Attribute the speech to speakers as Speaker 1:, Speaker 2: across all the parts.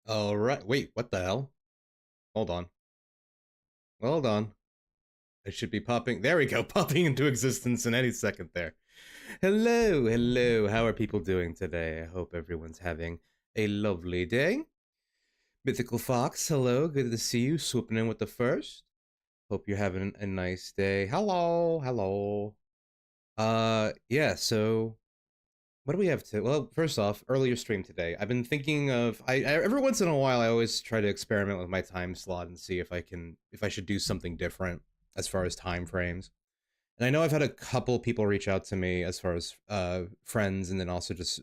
Speaker 1: All right. Wait, what the hell? Hold on. Hold on. I should be popping. There we go. Popping into existence in any second there. Hello, hello. How are people doing today? I hope everyone's having a lovely day. Mythical Fox, hello. Good to see you. Swooping in with the first. Hope you're having a nice day. Hello, hello. Yeah, so what do we have to? Well, first off, earlier stream today. I've been thinking of every once in a while I always try to experiment with my time slot and see if I should do something different as far as time frames. And I know I've had a couple people reach out to me as far as friends and then also just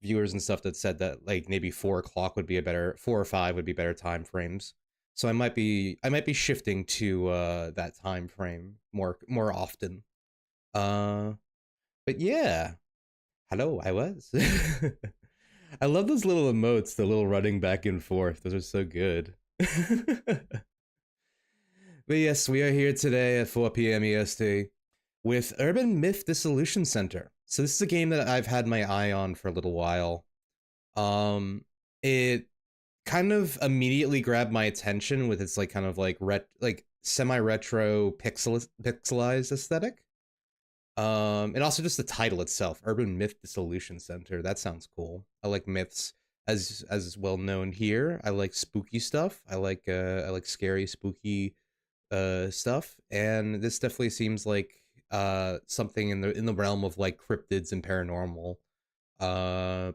Speaker 1: viewers and stuff that said that like maybe 4 o'clock would be a better 4 or 5 would be better time frames. So I might be shifting to that time frame more often. Uh but yeah, hello, I was. I love those little emotes, the little running back and forth. Those are so good. But yes, we are here today at 4 p.m. EST with Urban Myth Dissolution Center. So this is a game that I've had my eye on for a little while. It kind of immediately grabbed my attention with its like kind of like semi-retro pixelized aesthetic. And also just the title itself, Urban Myth Dissolution Center. That sounds cool. I like myths as well known here. I like spooky stuff. I like scary, spooky stuff. And this definitely seems like something in the realm of like cryptids and paranormal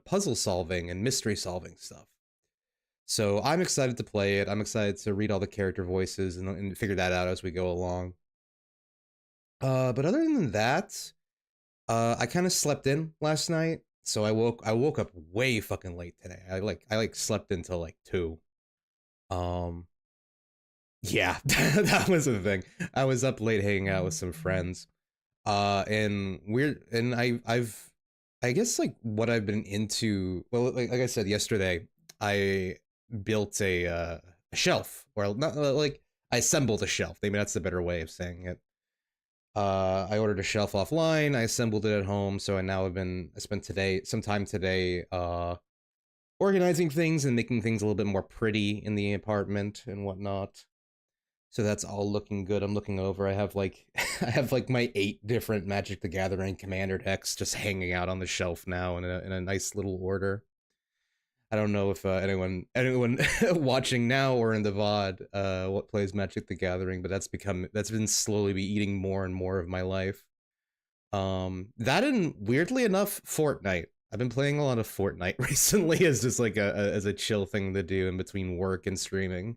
Speaker 1: puzzle solving and mystery solving stuff. So I'm excited to play it. I'm excited to read all the character voices and figure that out as we go along. But other than that, I kind of slept in last night, so I woke up way fucking late today. I slept until like 2. Um, yeah, that was the thing. I was up late hanging out with some friends. And I guess like what I've been into. Well, like I said yesterday, I built a shelf, or not like I assembled a shelf. Maybe that's the better way of saying it. I ordered a shelf offline. I assembled it at home. So I spent some time today, organizing things and making things a little bit more pretty in the apartment and whatnot. So that's all looking good. I'm looking over. I have like, I have like my 8 different Magic the Gathering Commander decks just hanging out on the shelf now in a nice little order. I don't know if anyone watching now or in the VOD what plays Magic the Gathering, but that's been slowly be eating more and more of my life. That and weirdly enough, Fortnite. I've been playing a lot of Fortnite recently as just like as a chill thing to do in between work and streaming.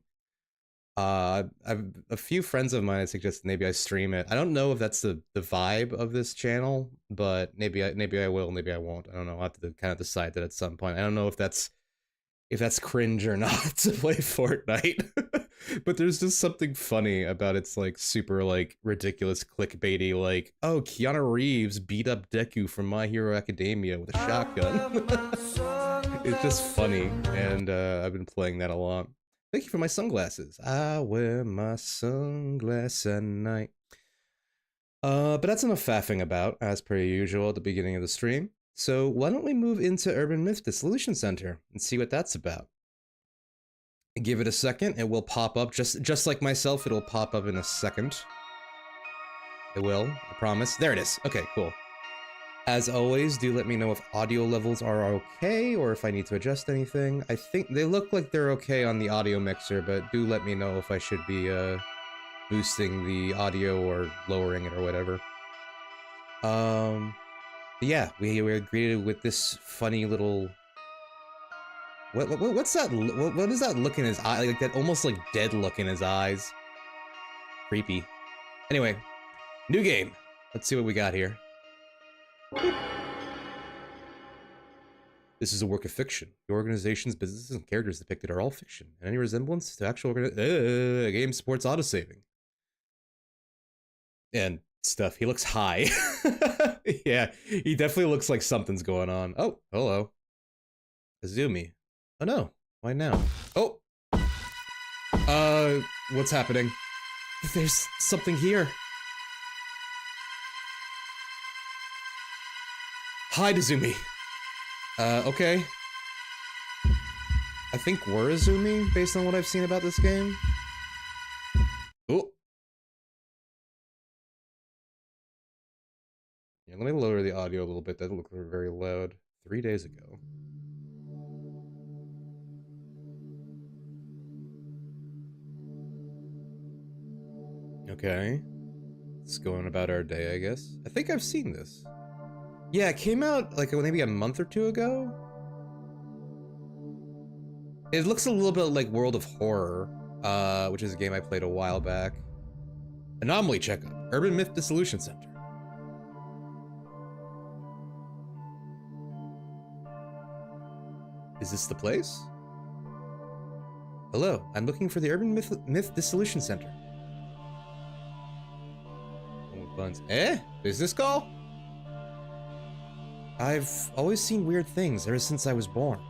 Speaker 1: I've a few friends of mine suggested maybe I stream it. I don't know if that's the vibe of this channel, but maybe I will, maybe I won't. I don't know. I'll have to kind of decide that at some point. I don't know if that's cringe or not to play Fortnite. But there's just something funny about its like super like ridiculous clickbaity like, oh, Keanu Reeves beat up Deku from My Hero Academia with a shotgun. It's just funny, and I've been playing that a lot. Thank you for my sunglasses. I wear my sunglasses at night. But that's enough faffing about, as per usual at the beginning of the stream. So why don't we move into Urban Myth Dissolution Center and see what that's about? Give it a second, it will pop up, just like myself, it'll pop up in a second. It will, I promise. There it is. Okay, cool. As always, do let me know if audio levels are okay or if I need to adjust anything. I think they look like they're okay on the audio mixer, but do let me know if I should be boosting the audio or lowering it or whatever. Yeah, we were greeted with this funny little. What's that? What is that look in his eye? Like that almost like dead look in his eyes. Creepy. Anyway, new game. Let's see what we got here. This is a work of fiction. The organization's businesses and characters depicted are all fiction, and any resemblance to actual game supports autosaving. And stuff. He looks high. Yeah, he definitely looks like something's going on. Oh, hello. Azumi. Oh no. Why now? Oh! What's happening? There's something here. Hi, Azumi. Okay. I think we're Azumi, based on what I've seen about this game. Oh. Yeah, let me lower the audio a little bit. That looked very loud 3 days ago. Okay. It's going about our day, I guess. I think I've seen this. Yeah, it came out like maybe a month or two ago. It looks a little bit like World of Horror, which is a game I played a while back. Anomaly checkup. Urban Myth Dissolution Center. Is this the place? Hello, I'm looking for the Urban Myth Dissolution Center. Buns. Business call? I've always seen weird things ever since I was born.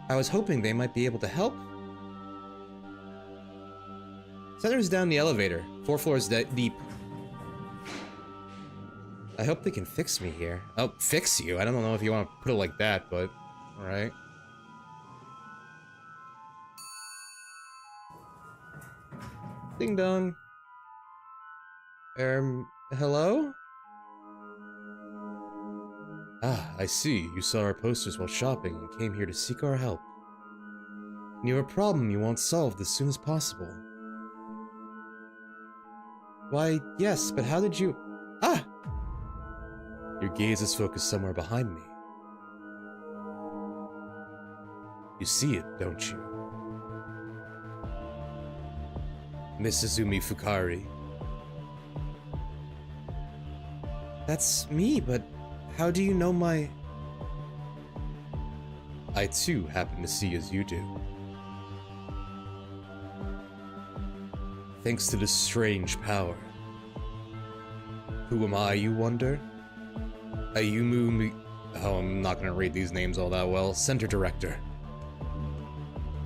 Speaker 1: I was hoping they might be able to help. Center's down the elevator, 4 floors deep. I hope they can fix me here. Oh, fix you? I don't know if you want to put it like that, but alright. Ding dong. Hello? Ah, I see. You saw our posters while shopping and came here to seek our help. You have a problem you want solved as soon as possible. Why, yes, but how did you... Ah! Your gaze is focused somewhere behind me. You see it, don't you? Miss Izumi Fukari. That's me, but how do you know my... I too happen to see as you do. Thanks to this strange power. Who am I, you wonder? Ayumu Oh, I'm not gonna read these names all that well. Center Director.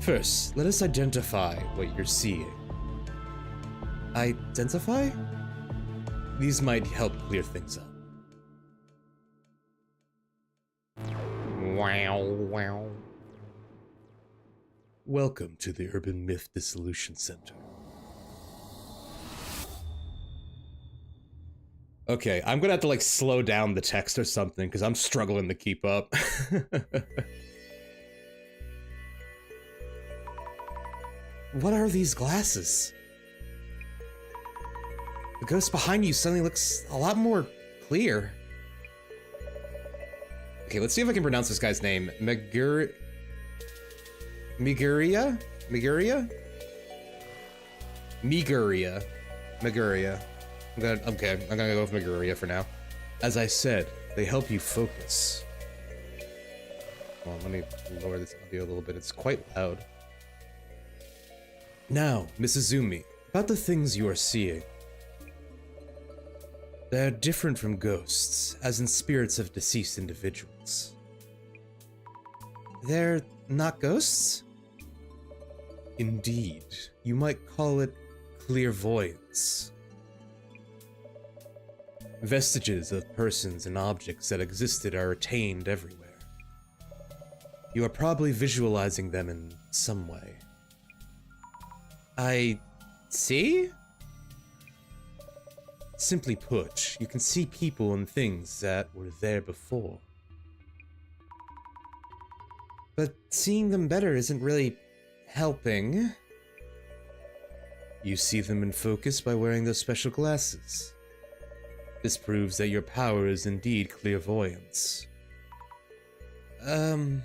Speaker 1: First, let us identify what you're seeing. Identify? These might help clear things up. Wow, wow. Welcome to the Urban Myth Dissolution Center. Okay, I'm gonna have to like slow down the text or something because I'm struggling to keep up. What are these glasses? The ghost behind you suddenly looks a lot more clear. Okay, let's see if I can pronounce this guy's name. Miguria? Miguria? Miguria? Okay, I'm gonna go with Miguria for now. As I said, they help you focus. Hold on, let me lower this audio a little bit. It's quite loud. Now, Mrs. Izumi, about the things you are seeing. They're different from ghosts, as in spirits of deceased individuals. They're not ghosts? Indeed. You might call it clairvoyance. Vestiges of persons and objects that existed are retained everywhere. You are probably visualizing them in some way. I see? Simply put, you can see people and things that were there before. But seeing them better isn't really helping. You see them in focus by wearing those special glasses. This proves that your power is indeed clairvoyance. And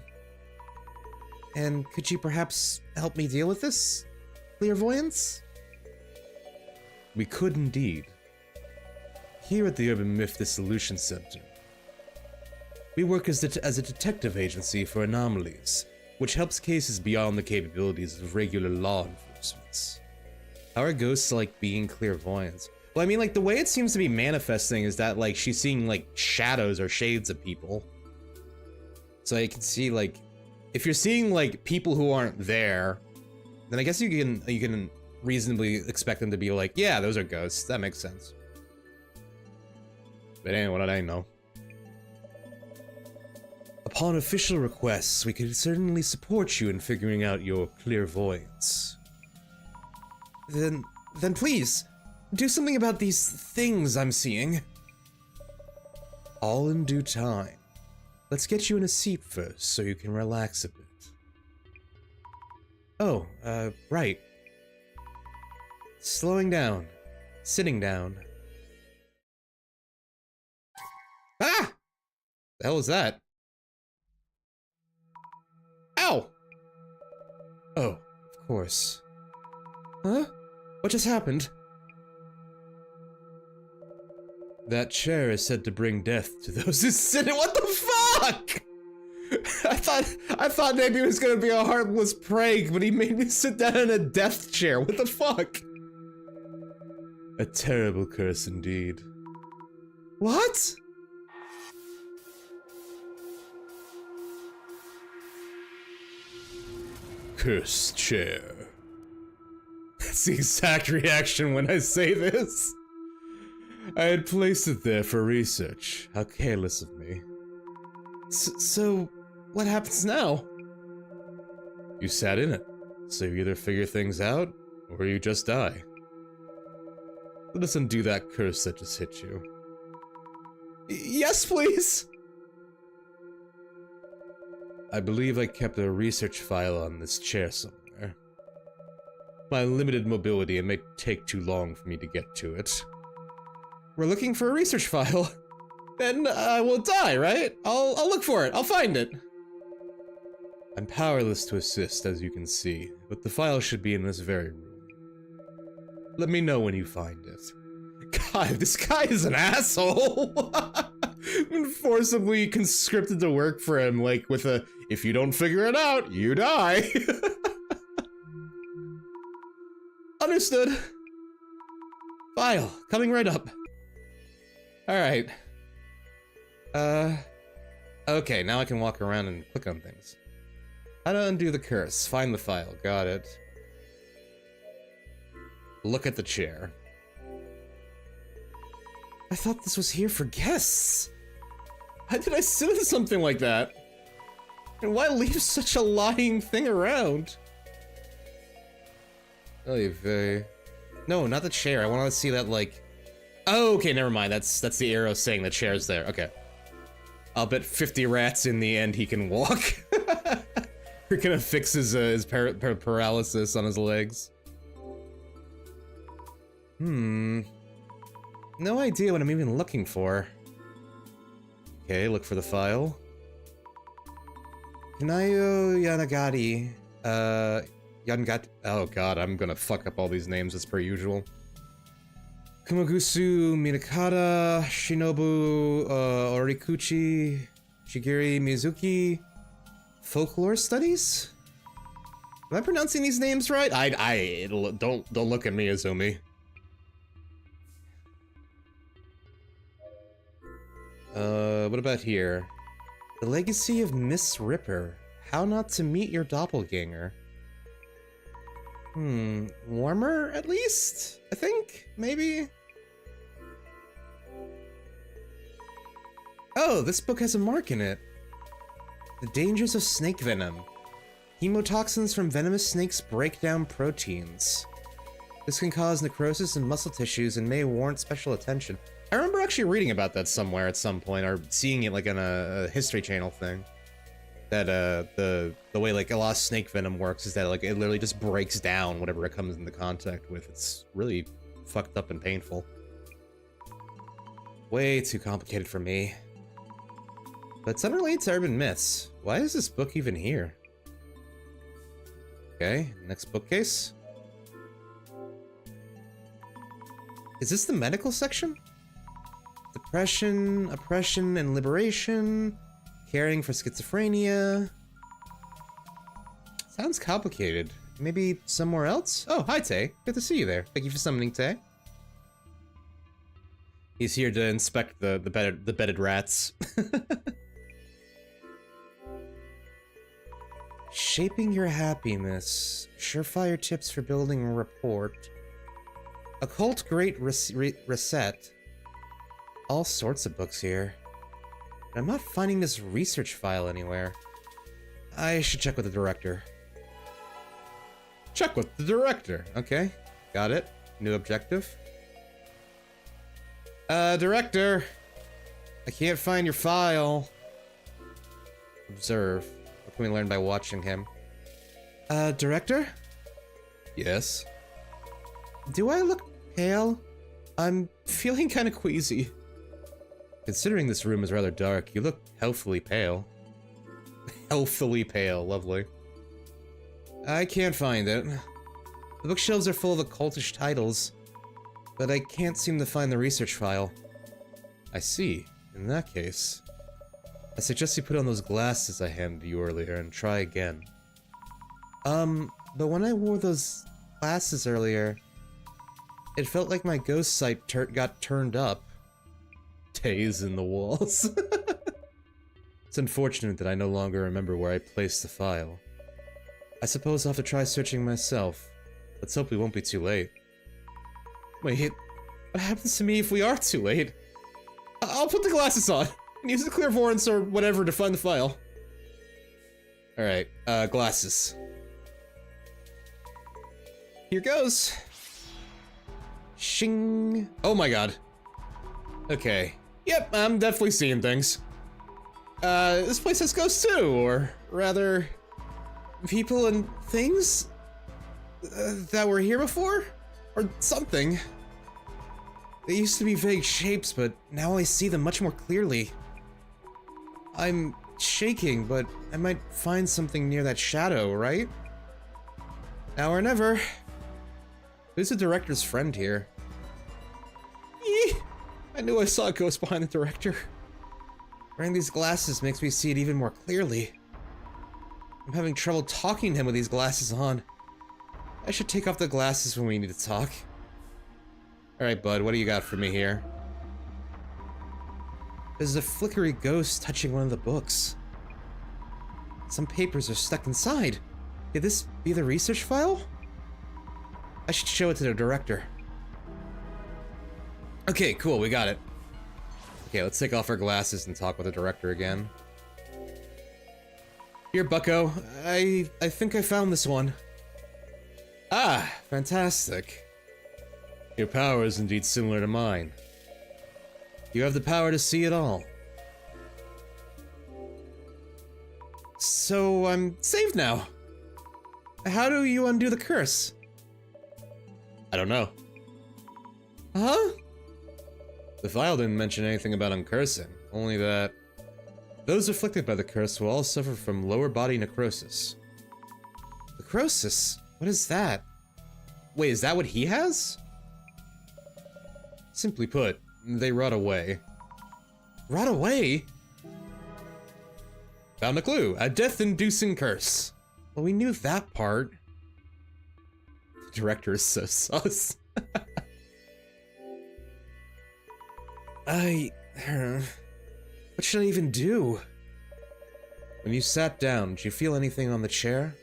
Speaker 1: could you perhaps help me deal with this? Clairvoyance? We could indeed. Here at the Urban Myth Dissolution Center, we work as a detective agency for anomalies, which helps cases beyond the capabilities of regular law enforcement. How are ghosts like being clairvoyant? Well, I mean, like, the way it seems to be manifesting is that, like, she's seeing, like, shadows or shades of people. So you can see, like, if you're seeing, like, people who aren't there, then I guess you can reasonably expect them to be like, yeah, those are ghosts. That makes sense. But anyway, what did I know? Upon official requests, we could certainly support you in figuring out your clairvoyance. Then please, do something about these things I'm seeing. All in due time. Let's get you in a seat first, so you can relax a bit. Oh, right. Slowing down. Sitting down. Ah! The hell was that? Ow! Oh, of course. Huh? What just happened? That chair is said to bring death to those who sit in it. What the fuck? I thought maybe it was gonna be a harmless prank, but he made me sit down in a death chair. What the fuck? A terrible curse indeed. What? Cursed chair. That's the exact reaction when I say this. I had placed it there for research. How careless of me. So, what happens now? You sat in it, so you either figure things out, or you just die. Let us undo that curse that just hit you. Yes, please! I believe I kept a research file on this chair somewhere. My limited mobility, it may take too long for me to get to it. We're looking for a research file. Then I will die, right? I'll look for it. I'll find it. I'm powerless to assist, as you can see, but the file should be in this very room. Let me know when you find it. God, this guy is an asshole. Been forcibly conscripted to work for him, like with a, if you don't figure it out, you die. Understood. File, coming right up. Alright. Okay, now I can walk around and click on things. How to undo the curse. Find the file. Got it. Look at the chair. I thought this was here for guests. How did I sit in something like that? And why leave such a lying thing around? Oy vey. No, not the chair. I want to see that, like... Oh, okay, never mind. That's the arrow saying the chair's there. Okay. I'll bet 50 rats in the end he can walk. We're gonna fix his paralysis on his legs. No idea what I'm even looking for. Okay, look for the file. Kanayo Yanagati. Yangati. Oh god, I'm gonna fuck up all these names as per usual. Kumagusu Minakata, Shinobu Orikuchi, Shigeru Mizuki. Folklore studies? Am I pronouncing these names right? Don't look at me, Azumi. What about here? The Legacy of Miss Ripper. How not to meet your doppelganger. Warmer, at least? I think? Maybe? Oh, this book has a mark in it. The dangers of snake venom. Hemotoxins from venomous snakes break down proteins. This can cause necrosis in muscle tissues and may warrant special attention. I remember actually reading about that somewhere at some point, or seeing it like on a History Channel thing. That the way like a lot of snake venom works is that like it literally just breaks down whatever it comes into contact with. It's really fucked up and painful. Way too complicated for me. But it's unrelated to urban myths. Why is this book even here? Okay, next bookcase. Is this the medical section? Depression, oppression, and liberation. Caring for schizophrenia. Sounds complicated. Maybe somewhere else? Oh, hi, Tay. Good to see you there. Thank you for summoning, Tay. He's here to inspect the bedded rats. Shaping your happiness. Surefire tips for building a report. Occult Great Reset. All sorts of books here. I'm not finding this research file anywhere. I should check with the director. Check with the director. Okay, got it. New objective. Director. I can't find your file. Observe. What can we learn by watching him? Director? Yes? Do I look pale? I'm feeling kind of queasy. Considering this room is rather dark, you look healthily pale. Healthily pale, lovely. I can't find it. The bookshelves are full of occultish titles, but I can't seem to find the research file. I see. In that case, I suggest you put on those glasses I handed you earlier and try again. But when I wore those glasses earlier, it felt like my ghost sight got turned up. Days in the walls. It's unfortunate that I no longer remember where I placed the file. I suppose I'll have to try searching myself. Let's hope we won't be too late. Wait, what happens to me if we are too late? I'll put the glasses on and use the clairvoyance or whatever to find the file. Alright, glasses. Here goes. Shing. Oh my god. Okay. Yep, I'm definitely seeing things. This place has ghosts too, or rather, people and things that were here before? Or something. They used to be vague shapes, but now I see them much more clearly. I'm shaking, but I might find something near that shadow, right? Now or never. Who's the director's friend here? Eee! I knew I saw a ghost behind the director. Wearing these glasses makes me see it even more clearly. I'm having trouble talking to him with these glasses on. I should take off the glasses when we need to talk. Alright, bud, what do you got for me here? There's a flickery ghost touching one of the books. Some papers are stuck inside. Could this be the research file? I should show it to the director. Okay, cool, we got it. Okay, let's take off our glasses and talk with the director again. Here, bucko. I think I found this one. Ah, fantastic. Your power is indeed similar to mine. You have the power to see it all. So, I'm saved now. How do you undo the curse? I don't know. Huh? The file didn't mention anything about uncursing, only that those afflicted by the curse will all suffer from lower body necrosis. Necrosis? What is that? Wait, is that what he has? Simply put, they rot away. Rot away? Found a clue. A death-inducing curse. Well, we knew that part. The director is so sus. What should I even do? When you sat down, did you feel anything on the chair?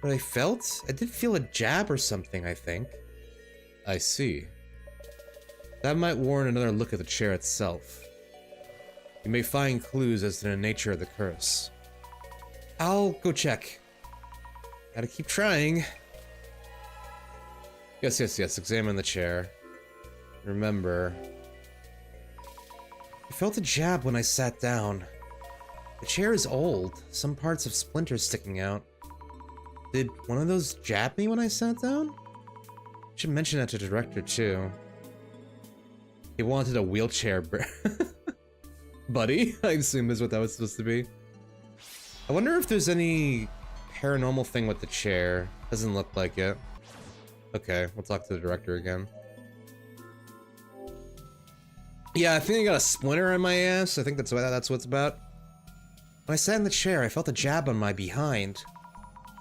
Speaker 1: What I felt? I did feel a jab or something, I think. I see. That might warrant another look at the chair itself. You may find clues as to the nature of the curse. I'll go check. Gotta keep trying. Yes, examine the chair. Remember. I felt a jab when I sat down. The chair is old. Some parts have splinters sticking out. Did one of those jab me when I sat down? I should mention that to the director too. He wanted a wheelchair buddy, I assume is what that was supposed to be. I wonder if there's any paranormal thing with the chair. Doesn't look like it. Okay, we'll talk to the director again. Yeah, I think I got a splinter on my ass. I think that's what it's about. When I sat in the chair, I felt a jab on my behind.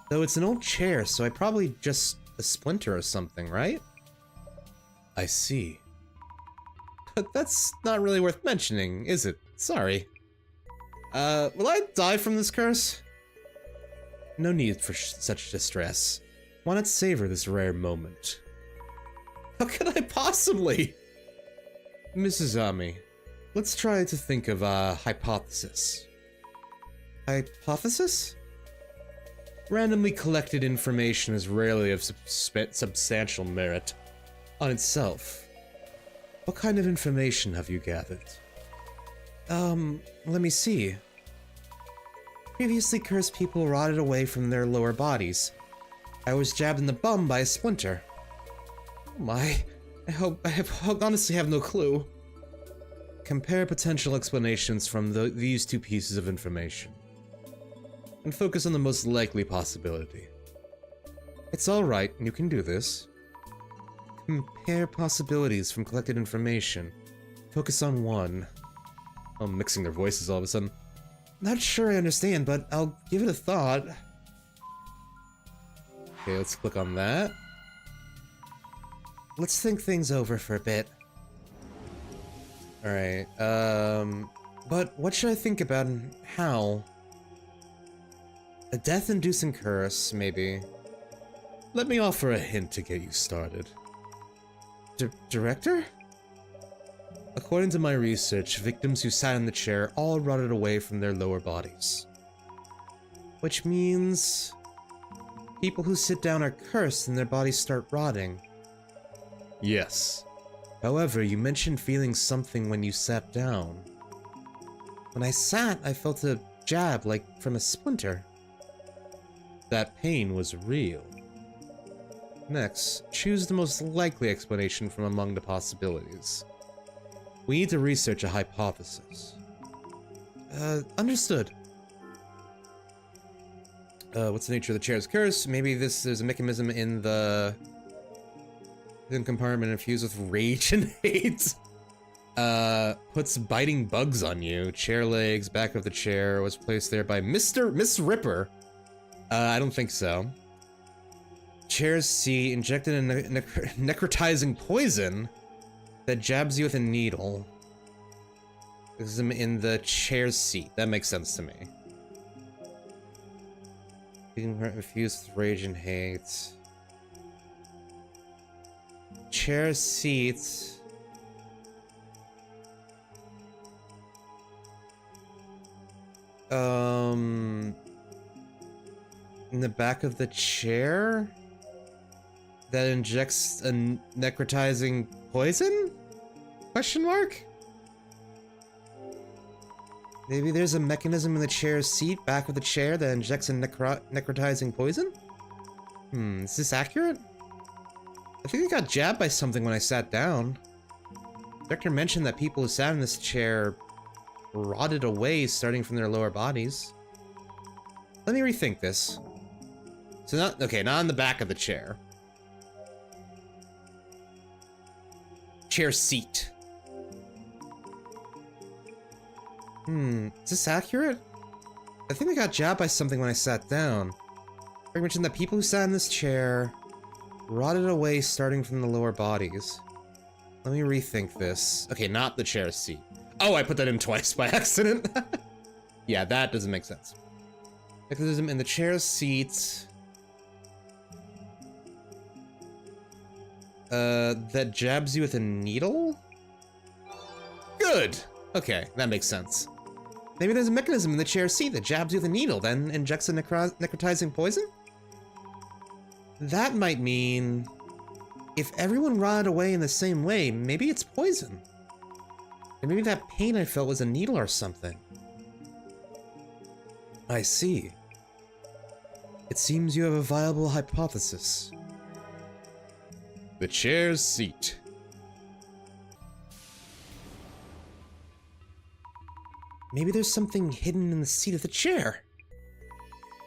Speaker 1: Though it's an old chair, so I probably just a splinter or something, right? I see. But that's not really worth mentioning, is it? Sorry. Will I die from this curse? No need for such distress. Why not savor this rare moment? How could I possibly? Mrs. Ami, let's try to think of a hypothesis. Hypothesis? Randomly collected information is rarely of substantial merit on itself. What kind of information have you gathered? Let me see. Previously cursed people rotted away from their lower bodies. I was jabbed in the bum by a splinter. Oh my. I honestly have no clue. Compare potential explanations from these two pieces of information, and focus on the most likely possibility. It's alright, you can do this. Compare possibilities from collected information. Focus on one. I'm mixing their voices all of a sudden. Not sure I understand, but I'll give it a thought. Okay, let's click on that. Let's think things over for a bit. Alright, but what should I think about and how? A death-inducing curse, maybe. Let me offer a hint to get you started. Director? According to my research, victims who sat in the chair all rotted away from their lower bodies. Which means people who sit down are cursed and their bodies start rotting. Yes. However, you mentioned feeling something when you sat down. When I sat, I felt a jab like from a splinter. That pain was real. Next, choose the most likely explanation from among the possibilities. We need to research a hypothesis. Understood. What's the nature of the chair's curse? Maybe there's a mechanism in the compartment infused with rage and hate. Puts biting bugs on you. Chair legs, back of the chair was placed there by Miss Ripper. I don't think so. Chair's seat injected a necrotizing poison that jabs you with a needle. This is in the chair's seat. That makes sense to me. Infused with rage and hate. Chair seat. In the back of the chair? That injects a necrotizing poison? Question mark? Maybe there's a mechanism in the chair's seat, back of the chair, that injects a necrotizing poison? Is this accurate? I think I got jabbed by something when I sat down. The doctor mentioned that people who sat in this chair rotted away starting from their lower bodies. Let me rethink this. So not in the back of the chair. Chair seat. Is this accurate? I think I got jabbed by something when I sat down. I mentioned that people who sat in this chair rotted away starting from the lower bodies. Let me rethink this. Okay, not the chair seat. Oh, I put that in twice by accident. Yeah, that doesn't make sense. Mechanism in the chair seat. That jabs you with a needle? Good! Okay, that makes sense. Maybe there's a mechanism in the chair seat that jabs you with a needle, then injects a necrotizing poison? That might mean if everyone rotted away in the same way, maybe it's poison. And maybe that pain I felt was a needle or something. I see. It seems you have a viable hypothesis. The chair's seat. Maybe there's something hidden in the seat of the chair.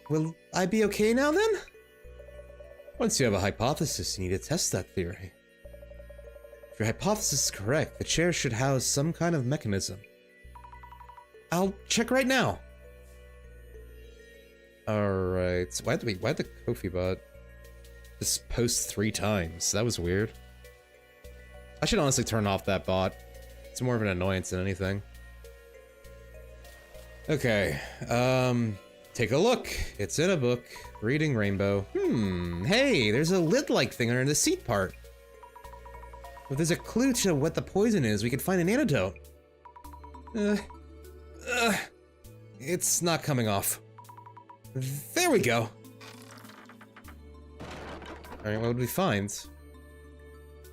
Speaker 1: Will I be okay now then? Once you have a hypothesis, you need to test that theory. If your hypothesis is correct, the chair should house some kind of mechanism. I'll check right now. Alright, why'd the Kofi bot just post 3 times? That was weird. I should honestly turn off that bot. It's more of an annoyance than anything. Okay, take a look. It's in a book. Reading Rainbow. Hey, there's a lid-like thing under the seat part. If there's a clue to what the poison is, we could find an antidote. Uh, it's not coming off. There we go. Alright, what did we find?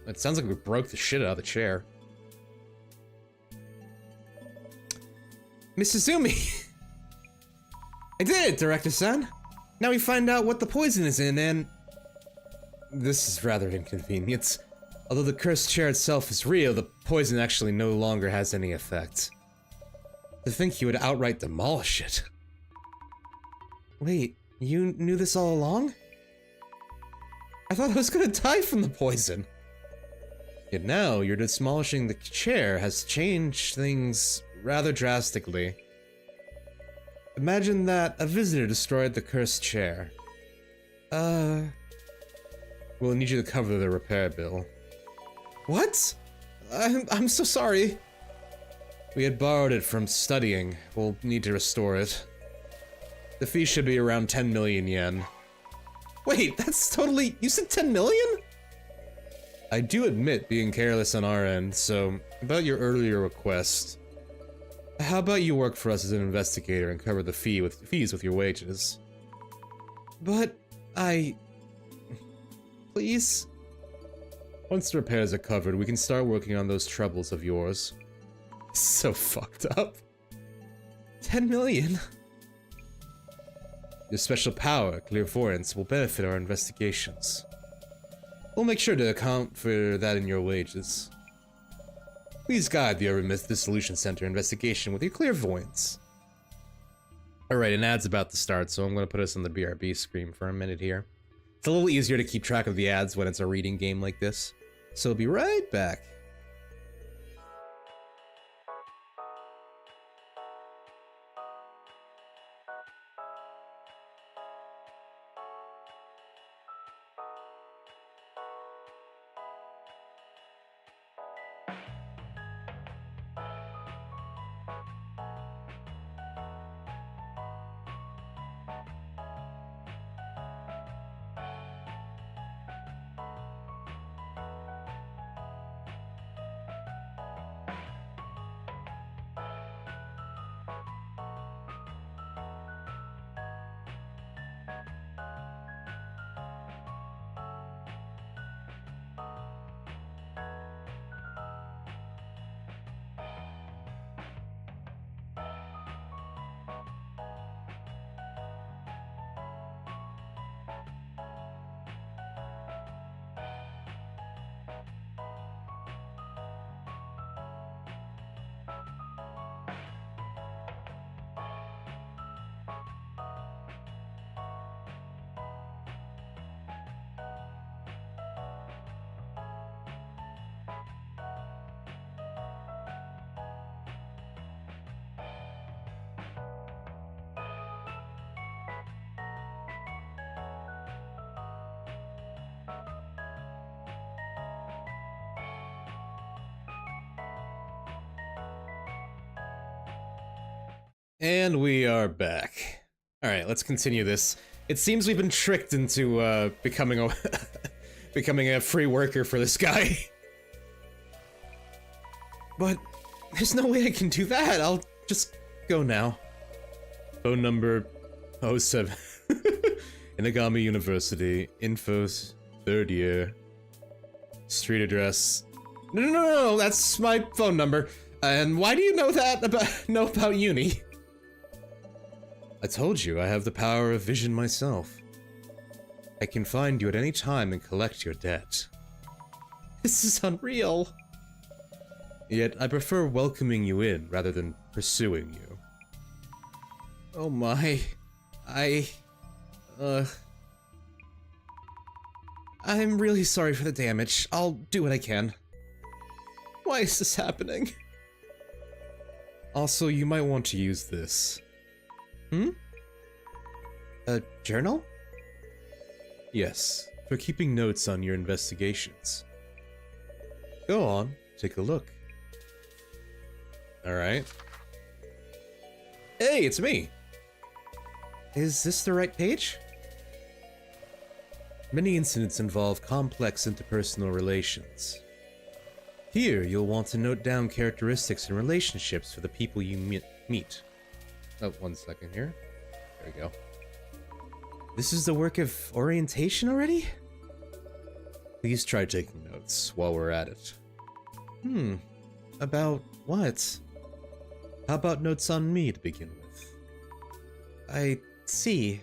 Speaker 1: It sounds like we broke the shit out of the chair. Misuzumi! I did it, Director-san! Now we find out what the poison is in, and... This is rather inconvenient. Although the cursed chair itself is real, the poison actually no longer has any effect. To think he would outright demolish it. Wait, you knew this all along? I thought I was gonna die from the poison. Yet now, your demolishing the chair has changed things rather drastically. Imagine that a visitor destroyed the cursed chair. We'll need you to cover the repair bill. What? I'm so sorry. We had borrowed it from studying. We'll need to restore it. The fee should be around 10 million yen. Wait, that's totally... You said 10 million? I do admit being careless on our end, so about your earlier request. How about you work for us as an investigator and cover the fees with your wages? But please? Once the repairs are covered, we can start working on those troubles of yours. So fucked up. 10 million? Your special power, clairvoyance, will benefit our investigations. We'll make sure to account for that in your wages. Please guide the Urban Myth Dissolution Center investigation with your clairvoyance. Alright, an ad's about to start, so I'm going to put us on the BRB screen for a minute here. It's a little easier to keep track of the ads when it's a reading game like this. So I'll be right back. And we are back. Alright, let's continue this. It seems we've been tricked into becoming a becoming a free worker for this guy. But there's no way I can do that. I'll just go now. Phone number 07. Inagami University. Infos. 3rd year. Street address. No, that's my phone number. And why do you know that about uni? I told you, I have the power of vision myself. I can find you at any time and collect your debt. This is unreal. Yet, I prefer welcoming you in rather than pursuing you. Oh my... I'm really sorry for the damage. I'll do what I can. Why is this happening? Also, you might want to use this. A journal? Yes, for keeping notes on your investigations. Go on, take a look. Alright. Hey, it's me! Is this the right page? Many incidents involve complex interpersonal relations. Here, you'll want to note down characteristics and relationships for the people you meet. Oh, 1 second here. There we go. This is the work of orientation already? Please try taking notes while we're at it. About what? How about notes on me to begin with? I see.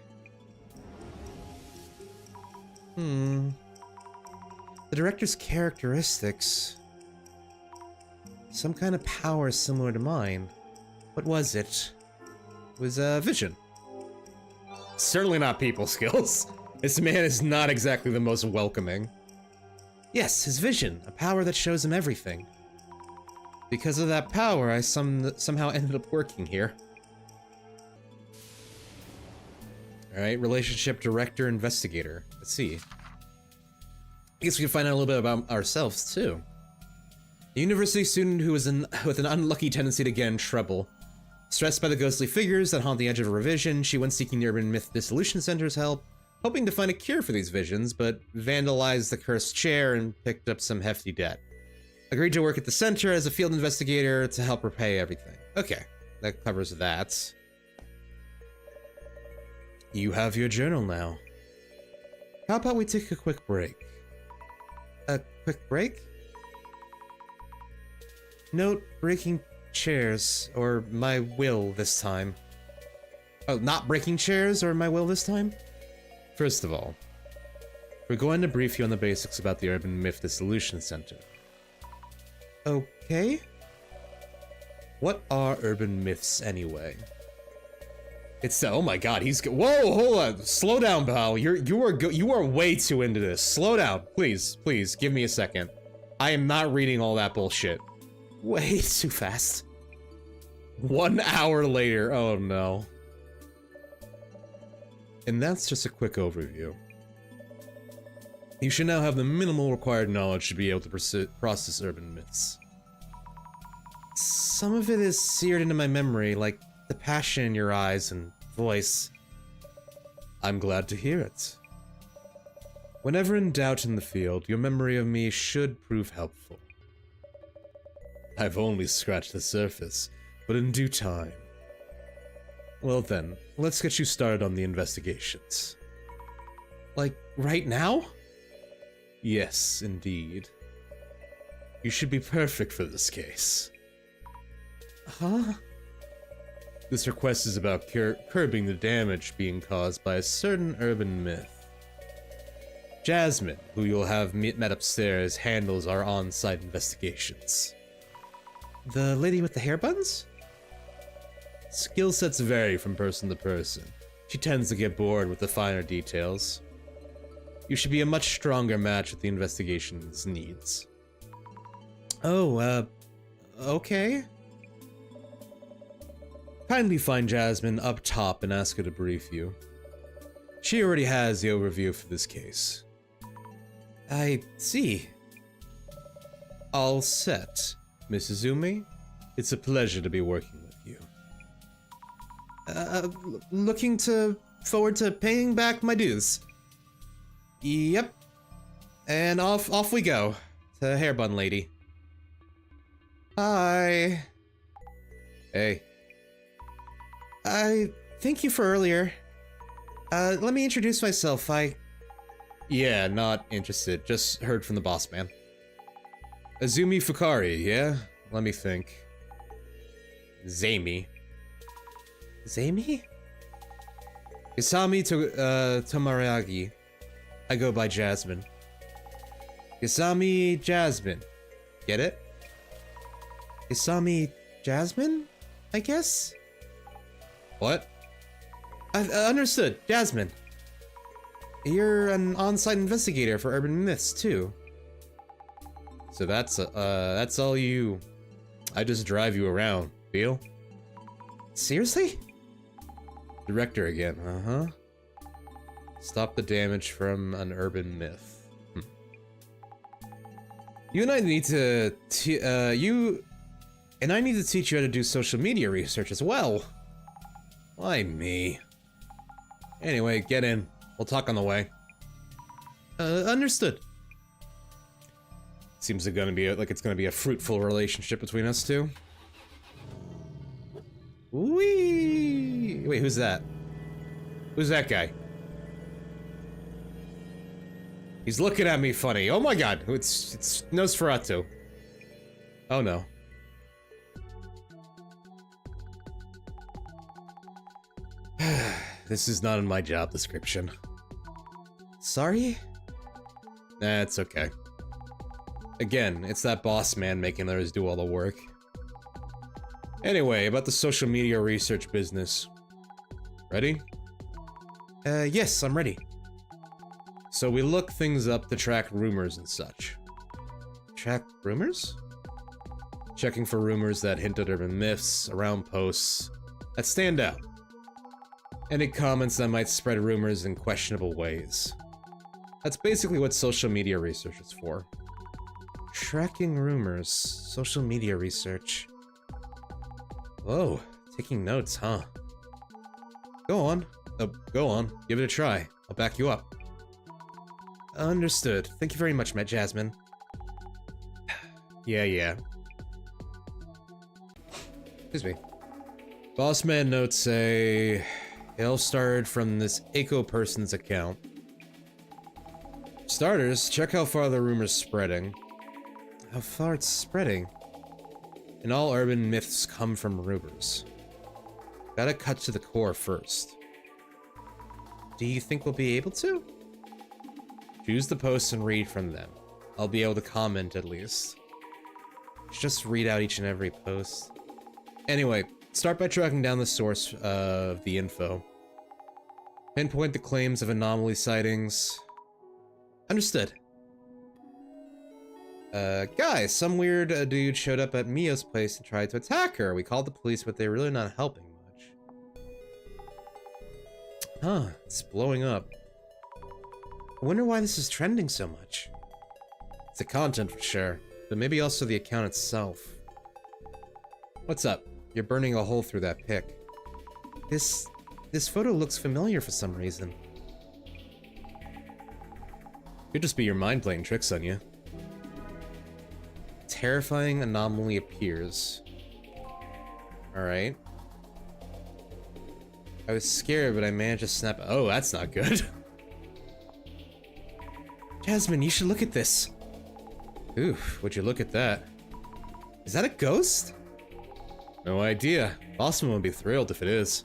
Speaker 1: The director's characteristics. Some kind of power similar to mine. What was it? It was vision. Certainly not people skills. This man is not exactly the most welcoming. Yes, his vision, a power that shows him everything. Because of that power, I somehow ended up working here. Alright, relationship director investigator. Let's see. I guess we can find out a little bit about ourselves, too. A university student who was with an unlucky tendency to get in trouble. Stressed by the ghostly figures that haunt the edge of a revision, she went seeking the Urban Myth Dissolution Center's help, hoping to find a cure for these visions, but vandalized the cursed chair and picked up some hefty debt. Agreed to work at the center as a field investigator to help repay everything. Okay, that covers that. You have your journal now. How about we take a quick break? A quick break? Note breaking chairs, or my will this time. Oh, not breaking chairs or my will this time? First of all, we're going to brief you on the basics about the Urban Myth Dissolution Center. Okay? What are urban myths anyway? It's oh my god, whoa, hold on, slow down, pal. You are way too into this. Slow down, please, give me a second. I am not reading all that bullshit. Way too fast. 1 hour later, oh no. And that's just a quick overview. You should now have the minimal required knowledge to be able to process urban myths. Some of it is seared into my memory, like the passion in your eyes and voice. I'm glad to hear it. Whenever in doubt in the field, your memory of me should prove helpful. I've only scratched the surface, but in due time. Well then, let's get you started on the investigations. Like, right now? Yes, indeed. You should be perfect for this case. Huh? This request is about curbing the damage being caused by a certain urban myth. Jasmine, who you'll have met upstairs, handles our on-site investigations. The lady with the hair buns? Skill sets vary from person to person. She tends to get bored with the finer details. You should be a much stronger match with the investigation's needs. Oh, okay. Kindly find Jasmine up top and ask her to brief you. She already has the overview for this case. I see. All set. Miss Izumi, it's a pleasure to be working with you. Looking forward to paying back my dues. Yep. And off we go. To Hairbun Lady. Hi. Hey. Thank you for earlier. Let me introduce myself. Yeah, not interested. Just heard from the boss man. Azumi Fukari, yeah? Let me think. Zami. Zami? Isami Tomaragi. I go by Jasmine. Isami Jasmine. Get it? Isami Jasmine? I guess? What? I understood. Jasmine. You're an on-site investigator for urban myths, too. So that's all you... I just drive you around, feel? Seriously? Director again, uh-huh. Stop the damage from an urban myth. You and I need to... I need to teach you how to do social media research as well. Why me? Anyway, get in. We'll talk on the way. Understood. Seems like it's gonna be a fruitful relationship between us two. Whee! Wait, who's that? Who's that guy? He's looking at me funny. Oh my god, it's Nosferatu. Oh no. This is not in my job description. Sorry? Nah, it's okay. Again, it's that boss man making others do all the work. Anyway, about the social media research business. Ready? Yes, I'm ready. So we look things up to track rumors and such. Track rumors? Checking for rumors that hint at urban myths around posts that stand out. Any comments that might spread rumors in questionable ways. That's basically what social media research is for. Tracking rumors, social media research. Whoa, taking notes, huh? Go on. Go on. Give it a try. I'll back you up. Understood. Thank you very much, Matt Jasmine. Yeah. Excuse me. Bossman notes say it all started from this Echo person's account. Starters, check how far the rumor's spreading. How far it's spreading? And all urban myths come from rumors. Gotta cut to the core first. Do you think we'll be able to? Choose the posts and read from them. I'll be able to comment at least. Just read out each and every post. Anyway, start by tracking down the source of the info. Pinpoint the claims of anomaly sightings. Understood. Guys, some weird dude showed up at Mio's place and tried to attack her. We called the police, but they're really not helping much. Huh, it's blowing up. I wonder why this is trending so much. It's the content for sure, but maybe also the account itself. What's up? You're burning a hole through that pic. This photo looks familiar for some reason. Could just be your mind playing tricks on you. Terrifying anomaly appears. Alright. I was scared, but I managed to snap. Oh, that's not good. Jasmine, you should look at this. Oof, would you look at that? Is that a ghost? No idea. Bossman would be thrilled if it is.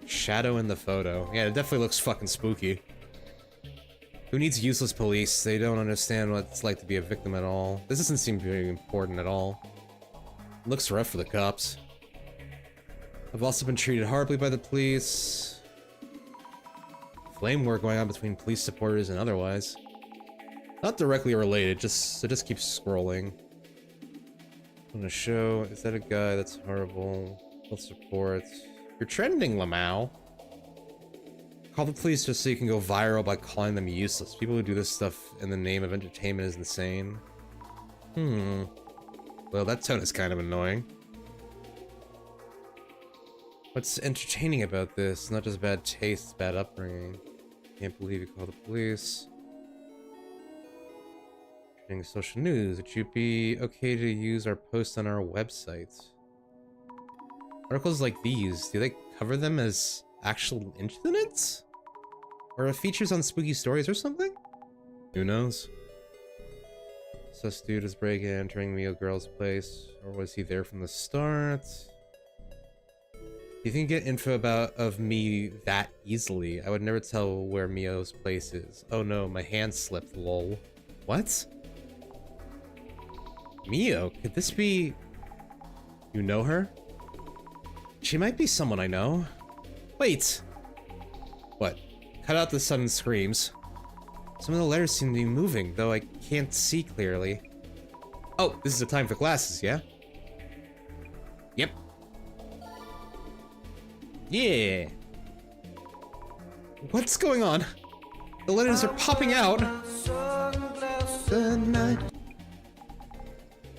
Speaker 1: Shadow in the photo. Yeah, it definitely looks fucking spooky. Who needs useless police? They don't understand what it's like to be a victim at all. This doesn't seem very important at all. It looks rough for the cops. I've also been treated horribly by the police. Flame war going on between police supporters and otherwise. Not directly related, just keep scrolling. On the show, is that a guy? That's horrible. Health reports. You're trending, Lamau. Call the police just so you can go viral by calling them useless. People who do this stuff in the name of entertainment is insane. Well, that tone is kind of annoying. What's entertaining about this? Not just bad taste, bad upbringing. Can't believe you called the police. Trending social news. It should be okay to use our posts on our website. Articles like these, do they cover them as actual incidents? Or features on spooky stories or something? Who knows? Sus dude is breaking and entering Mio girl's place, or was he there from the start? You can get info of me that easily. I would never tell where Mio's place is. Oh no, my hand slipped, lol. What? Mio? Could this be... You know her? She might be someone I know. Wait! What? Cut out the sudden screams. Some of the letters seem to be moving, though I can't see clearly. Oh, this is a time for glasses, yeah? Yep. Yeah! What's going on? The letters are popping out!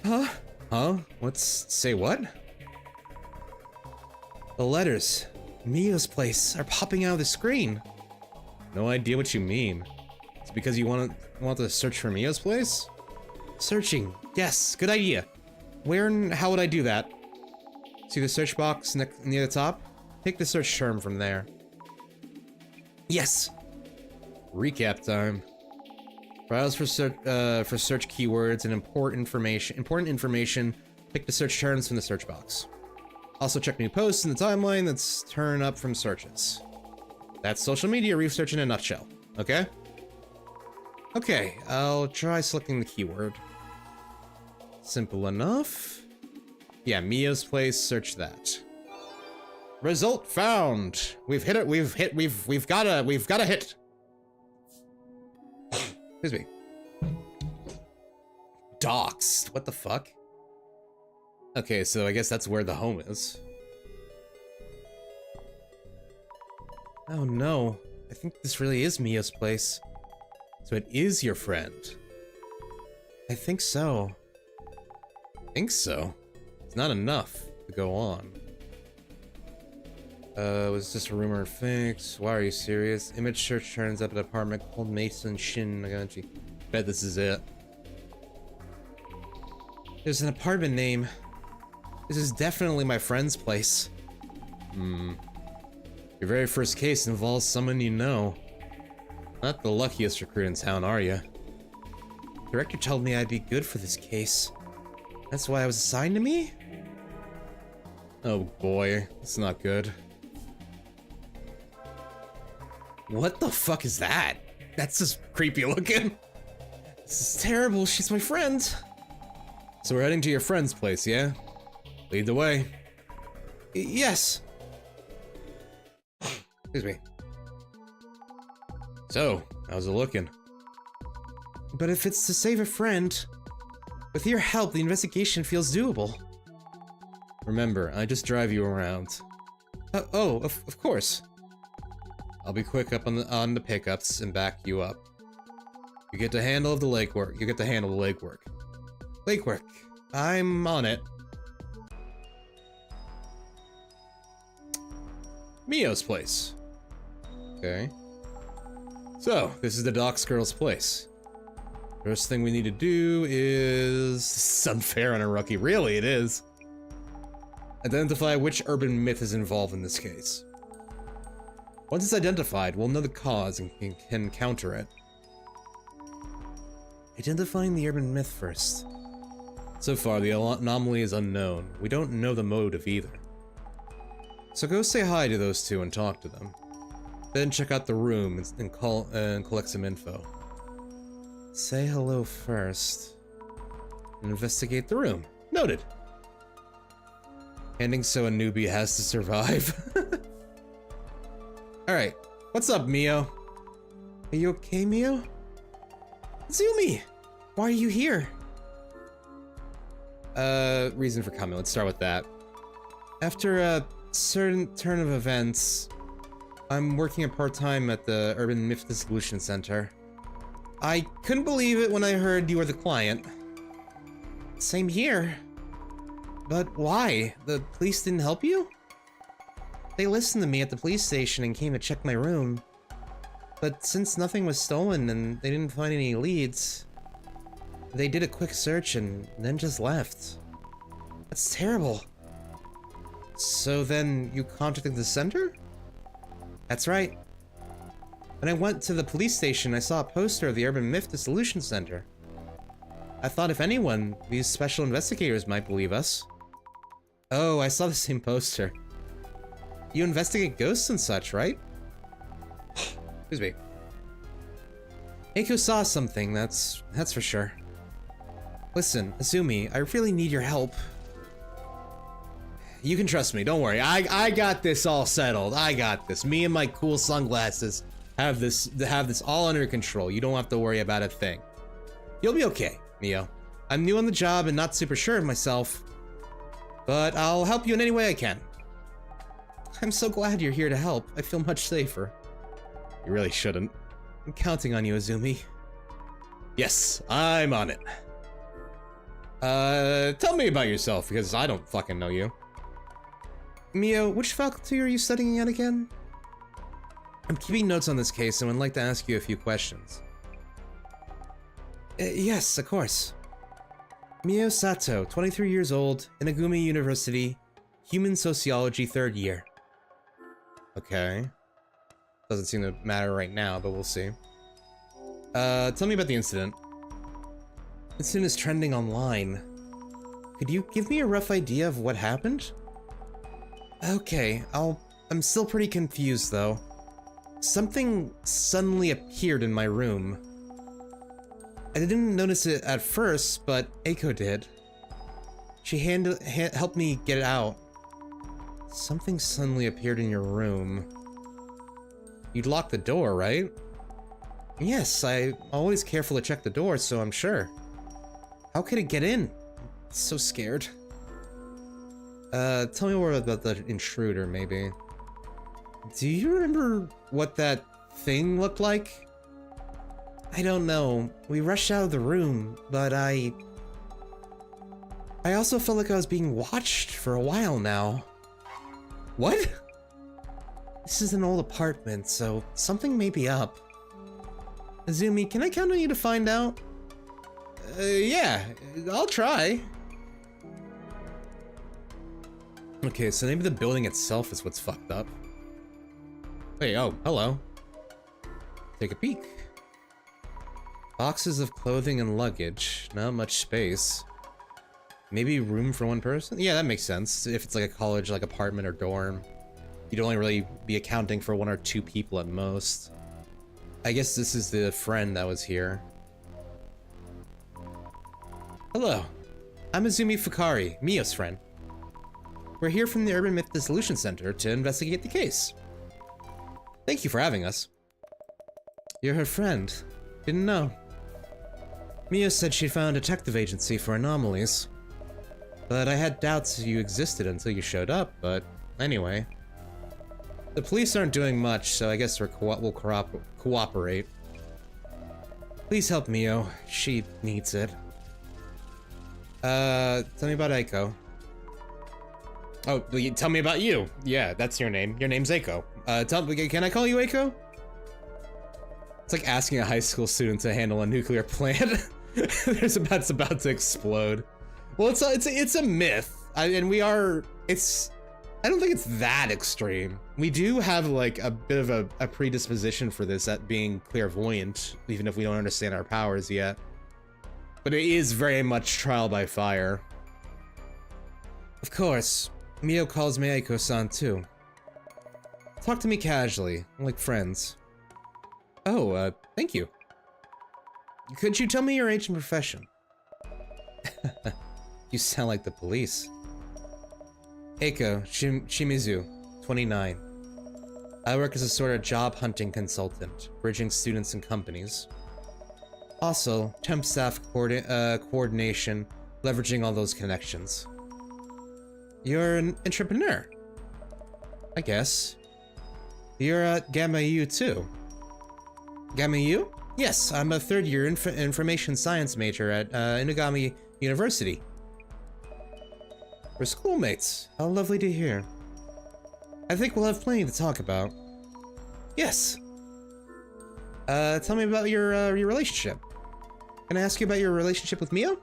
Speaker 1: Huh? Huh? Say what? The letters, Mio's place, are popping out of the screen. No idea what you mean. It's because you want to search for Mio's place? Searching. Yes, good idea. Where and how would I do that? See the search box near the top? Pick the search term from there. Yes. Recap time. Browse for search keywords and important information. Pick the search terms from the search box. Also check new posts in the timeline that's turned up from searches. That's social media research in a nutshell. Okay? Okay, I'll try selecting the keyword. Simple enough. Yeah, Mio's place, search that. Result found. We've hit it. We've got a hit. Excuse me. Doxed. What the fuck? Okay, so I guess that's where the home is. Oh no. I think this really is Mio's place. So it is your friend. I think so. Think so? It's not enough to go on. Was this a rumor or fix? Why are you serious? Image search turns up at apartment called Mason Shin Nagachi. Bet this is it. There's an apartment name. This is definitely my friend's place. Your very first case involves someone you know. Not the luckiest recruit in town, are you? The director told me I'd be good for this case. That's why I was assigned to me? Oh boy, that's not good. What the fuck is that? That's just creepy looking. This is terrible, she's my friend. So we're heading to your friend's place, yeah? Lead the way. Yes. Excuse me. So, how's it looking? But if it's to save a friend, with your help, the investigation feels doable. Remember, I just drive you around. Of course. I'll be quick up on the pickups and back you up. You get the handle of the legwork. You get to handle the legwork. Legwork. I'm on it. Mio's place. Okay. So, this is the Docs girl's place. First thing we need to do is... This is unfair on a rookie. Really, it is. Identify which urban myth is involved in this case. Once it's identified, we'll know the cause and can counter it. Identifying the urban myth first. So far, the anomaly is unknown. We don't know the motive either. So go say hi to those two and talk to them. Then check out the room and collect some info. Say hello first. And investigate the room. Noted. Ending so a newbie has to survive. Alright, what's up, Mio? Are you okay, Mio? Zumi! Why are you here? Reason for coming, let's start with that. After a certain turn of events, I'm working part-time at the Urban Myth Dissolution Center. I couldn't believe it when I heard you were the client. Same here. But why? The police didn't help you? They listened to me at the police station and came to check my room. But since nothing was stolen and they didn't find any leads, they did a quick search and then just left. That's terrible. So then you contacted the center? That's right. When I went to the police station, I saw a poster of the Urban Myth Dissolution Center. I thought if anyone, these special investigators might believe us. Oh, I saw the same poster. You investigate ghosts and such, right? Excuse me. Eiko saw something, that's for sure. Listen, Azumi, I really need your help. You can trust me, don't worry. I got this all settled. I got this. Me and my cool sunglasses have this all under control. You don't have to worry about a thing. You'll be okay, Mio. I'm new on the job and not super sure of myself, but I'll help you in any way I can. I'm so glad you're here to help. I feel much safer. You really shouldn't. I'm counting on you, Azumi. Yes, I'm on it. Tell me about yourself, because I don't fucking know you. Mio, which faculty are you studying at again? I'm keeping notes on this case and would like to ask you a few questions. Yes, of course. Mio Sato, 23 years old, Inagumi University, Human Sociology 3rd year. Okay. Doesn't seem to matter right now, but we'll see. Tell me about the incident. Incident is trending online. Could you give me a rough idea of what happened? Okay, I'm still pretty confused though. Something suddenly appeared in my room. I didn't notice it at first, but Eiko did. She helped me get it out. Something suddenly appeared in your room. You'd lock the door, right? Yes, I'm always careful to check the door, so I'm sure. How could it get in? I'm so scared. Tell me more about the intruder, maybe. Do you remember what that thing looked like? I don't know. We rushed out of the room, but I also felt like I was being watched for a while now. What? This is an old apartment, so something may be up. Azumi, can I count on you to find out? Yeah, I'll try. Okay, so maybe the building itself is what's fucked up. Wait, oh, hello. Take a peek. Boxes of clothing and luggage. Not much space. Maybe room for one person? Yeah, that makes sense. If it's like a college, like apartment or dorm, you'd only really be accounting for 1 or 2 people at most. I guess this is the friend that was here. Hello. I'm Azumi Fukari, Mio's friend. We're here from the Urban Myth Dissolution Center to investigate the case. Thank you for having us. You're her friend. Didn't know. Mio said she found a detective agency for anomalies. But I had doubts you existed until you showed up, but anyway. The police aren't doing much, so I guess we'll cooperate. Please help Mio. She needs it. Tell me about Eiko. Oh, tell me about you. Yeah, that's your name. Your name's Eiko. Can I call you Eiko? It's like asking a high school student to handle a nuclear plant. It's about to explode. Well, it's a myth, I don't think it's that extreme. We do have like a bit of a predisposition for this at being clairvoyant, even if we don't understand our powers yet. But it is very much trial by fire. Of course, Mio calls me Eiko-san too. Talk to me casually, like friends. Oh, thank you. Could you tell me your age and profession? You sound like the police. Eiko Shimizu, 29. I work as a sort of job hunting consultant, bridging students and companies. Also, temp staff coordination, leveraging all those connections. You're an entrepreneur, I guess. You're at Gamma U too. Gamma U? Yes, I'm a 3rd year information science major at Inagami University. We're schoolmates. How lovely to hear. I think we'll have plenty to talk about. Yes. Tell me about your relationship. Can I ask you about your relationship with Mio?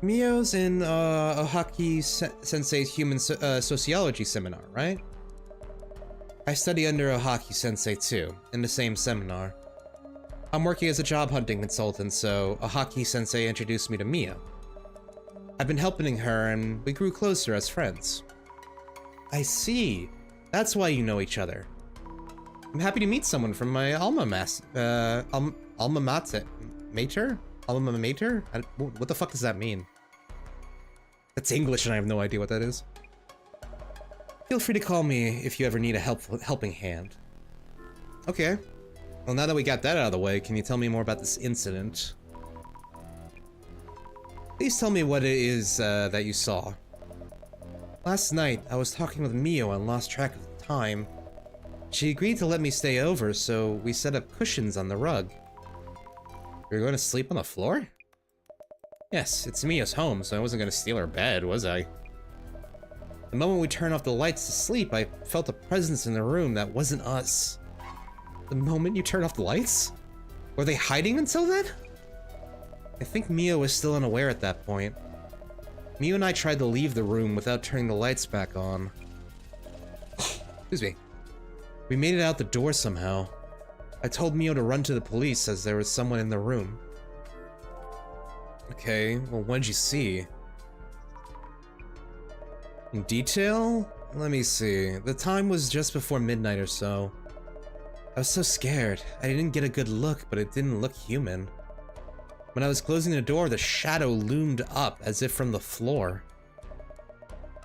Speaker 1: Mio's in Ohaki Sensei's human sociology seminar, right? I study under Ohaki Sensei too, in the same seminar. I'm working as a job hunting consultant, so Ohaki Sensei introduced me to Mio. I've been helping her, and we grew closer as friends. I see. That's why you know each other. I'm happy to meet someone from my alma mater? Alma mater? What the fuck does that mean? That's English and I have no idea what that is. Feel free to call me if you ever need a helping hand. Okay. Well, now that we got that out of the way, can you tell me more about this incident? Please tell me what it is that you saw. Last night, I was talking with Mio and lost track of time. She agreed to let me stay over, so we set up cushions on the rug. You're going to sleep on the floor? Yes, it's Mio's home, so I wasn't going to steal her bed, was I? The moment we turned off the lights to sleep, I felt a presence in the room that wasn't us. The moment you turned off the lights? Were they hiding until then? I think Mio was still unaware at that point. Mio and I tried to leave the room without turning the lights back on. Excuse me. We made it out the door somehow. I told Mio to run to the police as there was someone in the room. Okay, well, what'd you see? In detail? Let me see. The time was just before midnight or so. I was so scared. I didn't get a good look, but it didn't look human. When I was closing the door, the shadow loomed up as if from the floor.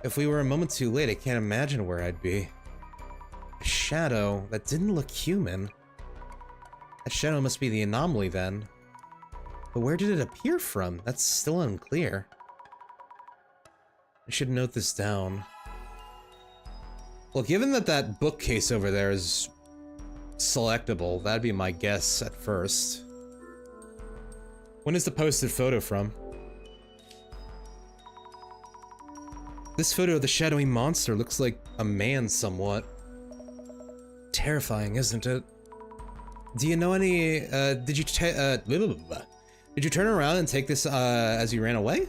Speaker 1: If we were a moment too late, I can't imagine where I'd be. A shadow that didn't look human. That shadow must be the anomaly then. But where did it appear from? That's still unclear. I should note this down. Well, given that that bookcase over there is selectable, that'd be my guess at first. When is the posted photo from? This photo of the shadowy monster looks like a man somewhat. Terrifying, isn't it? Do you know any, did you turn around and take this, as you ran away?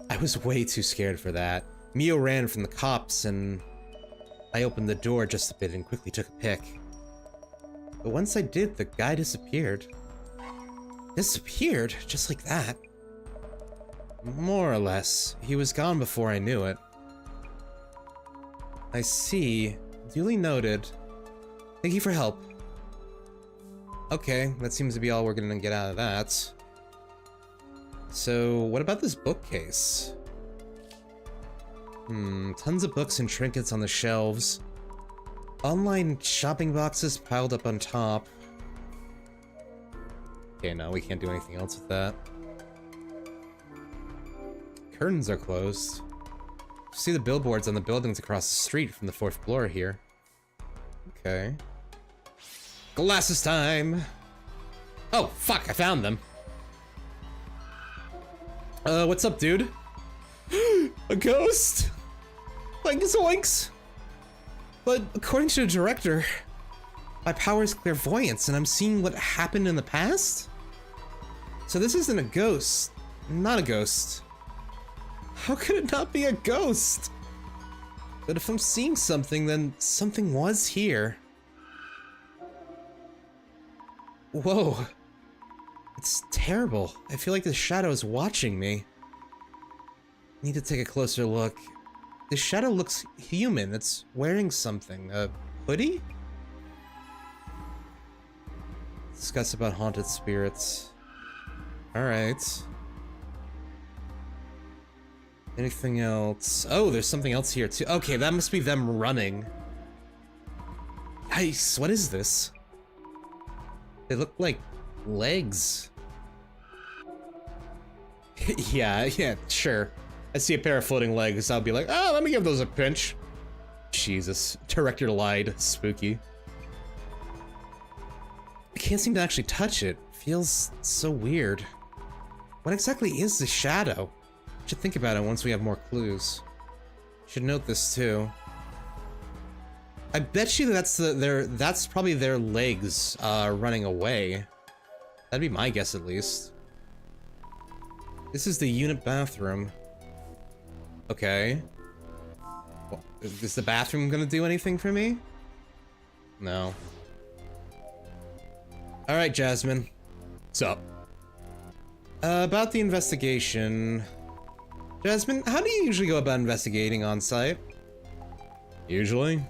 Speaker 1: I was way too scared for that. Mio ran from the cops and I opened the door just a bit and quickly took a pic. But once I did, the guy disappeared. Disappeared? Just like that? More or less. He was gone before I knew it. I see. Duly noted. Thank you for help. Okay, that seems to be all we're gonna get out of that. So, what about this bookcase? Tons of books and trinkets on the shelves. Online shopping boxes piled up on top. Okay, no, we can't do anything else with that. Curtains are closed. See the billboards on the buildings across the street from the 4th floor here. Okay. Glasses time! Oh, fuck, I found them. What's up, dude? A ghost? Like zoinks! But according to the director, my power is clairvoyance and I'm seeing what happened in the past? So this isn't a ghost. Not a ghost. How could it not be a ghost? But if I'm seeing something, then something was here. Whoa. It's terrible. I feel like the shadow is watching me. I need to take a closer look. The shadow looks human. It's wearing something. A hoodie? Discuss about haunted spirits. Alright. Anything else? Oh, there's something else here too. Okay, that must be them running. Nice. What is this? They look like legs. yeah, sure. I see a pair of floating legs, I'll be like, oh, let me give those a pinch. Jesus, director lied. Spooky. I can't seem to actually touch it. Feels so weird. What exactly is the shadow? Should think about it once we have more clues. Should note this too. I bet you that's probably their legs running away. That'd be my guess at least. This is the unit bathroom. Okay. Well, is the bathroom gonna do anything for me? No. Alright, Jasmine. What's up? About the investigation. Jasmine, how do you usually go about investigating on site? Usually?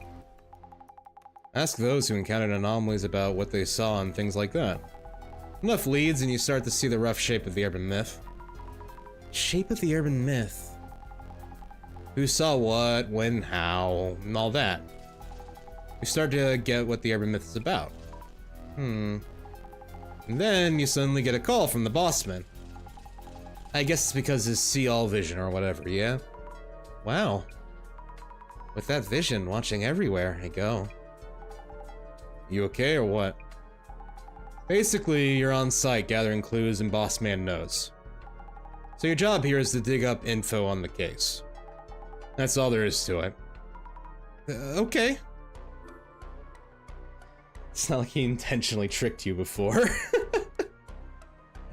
Speaker 1: Ask those who encountered anomalies about what they saw and things like that. Enough leads and you start to see the rough shape of the urban myth. Shape of the urban myth? Who saw what, when, how, and all that. You start to get what the urban myth is about. And then you suddenly get a call from the bossman. I guess it's because his see-all vision or whatever, yeah? Wow. With that vision, watching everywhere I go. You okay or what? Basically, you're on site gathering clues and boss man knows. So your job here is to dig up info on the case. That's all there is to it. Okay. It's not like he intentionally tricked you before.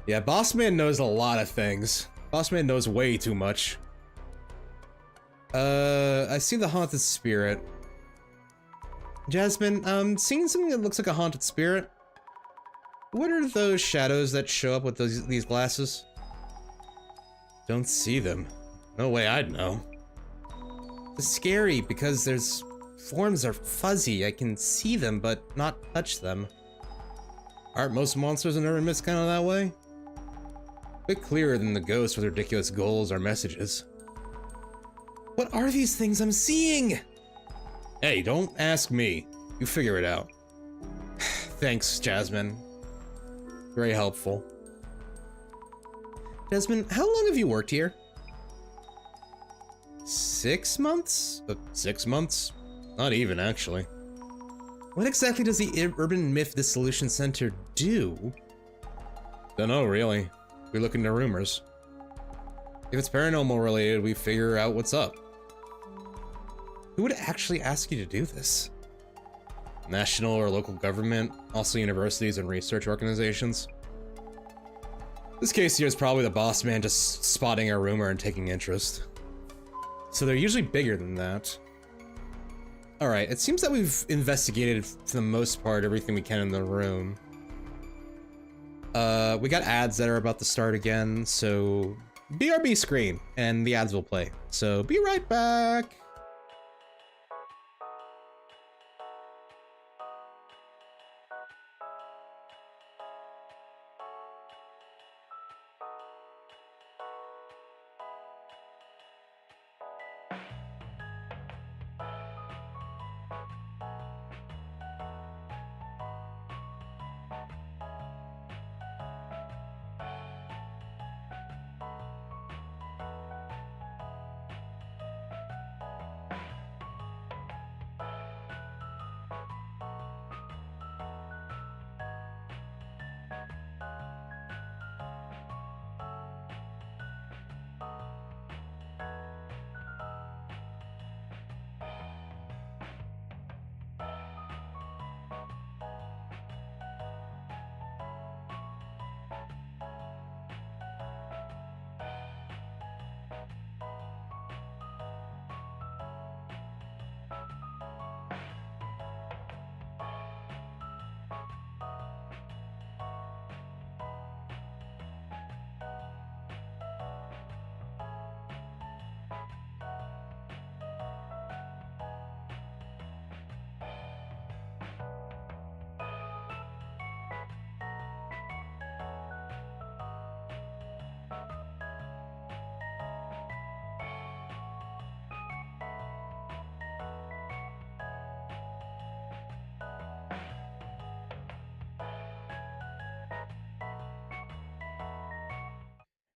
Speaker 1: Yeah, Boss Man knows a lot of things. Boss Man knows way too much. I see the haunted spirit. Jasmine, seeing something that looks like a haunted spirit? What are those shadows that show up with these glasses? Don't see them. No way I'd know. It's scary because there's forms are fuzzy. I can see them, but not touch them. Aren't most monsters in urban myths kind of that way? A bit clearer than the ghosts with ridiculous goals or messages. What are these things I'm seeing? Hey, don't ask me. You figure it out. Thanks, Jasmine. Very helpful. Jasmine, how long have you worked here? 6 months? 6 months? Not even, actually. What exactly does the Urban Myth Dissolution Center do? Dunno, really. We look into rumors. If it's paranormal related, we figure out what's up. Who would actually ask you to do this? National or local government, also universities and research organizations. This case here is probably the boss man just spotting a rumor and taking interest. So they're usually bigger than that. Alright, it seems that we've investigated, for the most part, everything we can in the room. We got ads that are about to start again, so BRB screen, and the ads will play. So be right back!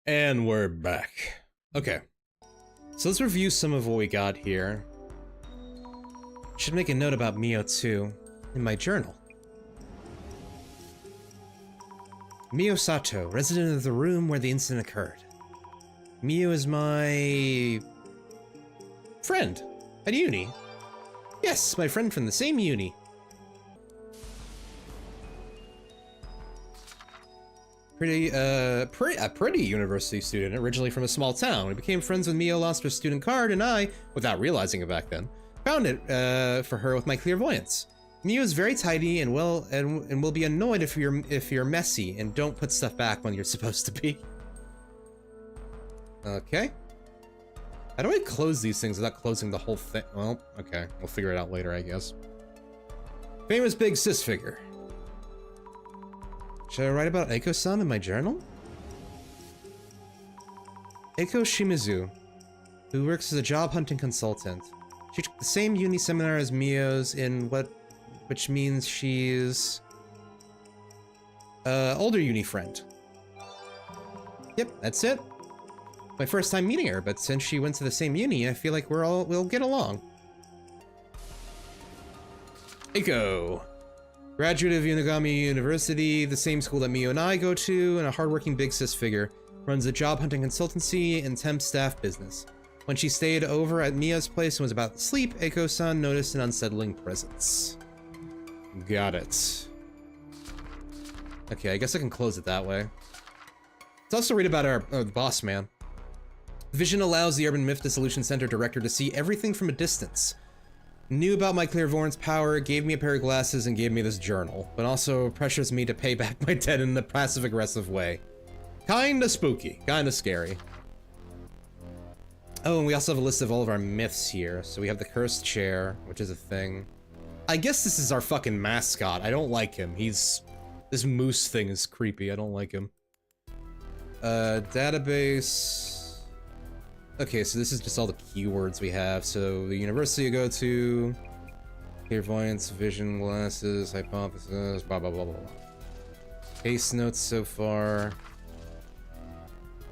Speaker 1: And we're back. Okay. So let's review some of what we got here. Should make a note about Mio too, in my journal. Mio Sato, resident of the room where the incident occurred. Mio is my... friend at uni. Yes, my friend from the same uni. A pretty university student, originally from a small town. We became friends when Mio lost her student card, and I, without realizing it back then, found it for her with my clairvoyance. Mio is very tidy and will be annoyed if you're messy and don't put stuff back when you're supposed to be. Okay. How do I close these things without closing the whole thing? Well, okay, we'll figure it out later, I guess. Famous big sis figure. Should I write about Eiko-san in my journal? Eiko Shimizu, who works as a job hunting consultant. She took the same uni seminar as Mio's which means she's older uni friend. Yep, that's it. My first time meeting her, but since she went to the same uni, I feel like we'll get along. Eiko. Graduate of Unagami University, the same school that Mio and I go to, and a hardworking big sis figure. Runs a job hunting consultancy and temp staff business. When she stayed over at Mio's place and was about to sleep, Eiko-san noticed an unsettling presence. Got it. Okay, I guess I can close it that way. Let's also read about our boss man. Vision allows the Urban Myth Dissolution Center director to see everything from a distance. Knew about my clairvoyance power, gave me a pair of glasses, and gave me this journal, but also pressures me to pay back my debt in a passive-aggressive way. Kinda spooky, kinda scary. Oh, and we also have a list of all of our myths here. So we have the cursed chair, which is a thing. I guess this is our fucking mascot. I don't like him. This moose thing is creepy. I don't like him. Database. Okay, so this is just all the keywords we have. So the university you go to, clairvoyance, vision, glasses, hypothesis, blah, blah, blah, blah. Case notes so far.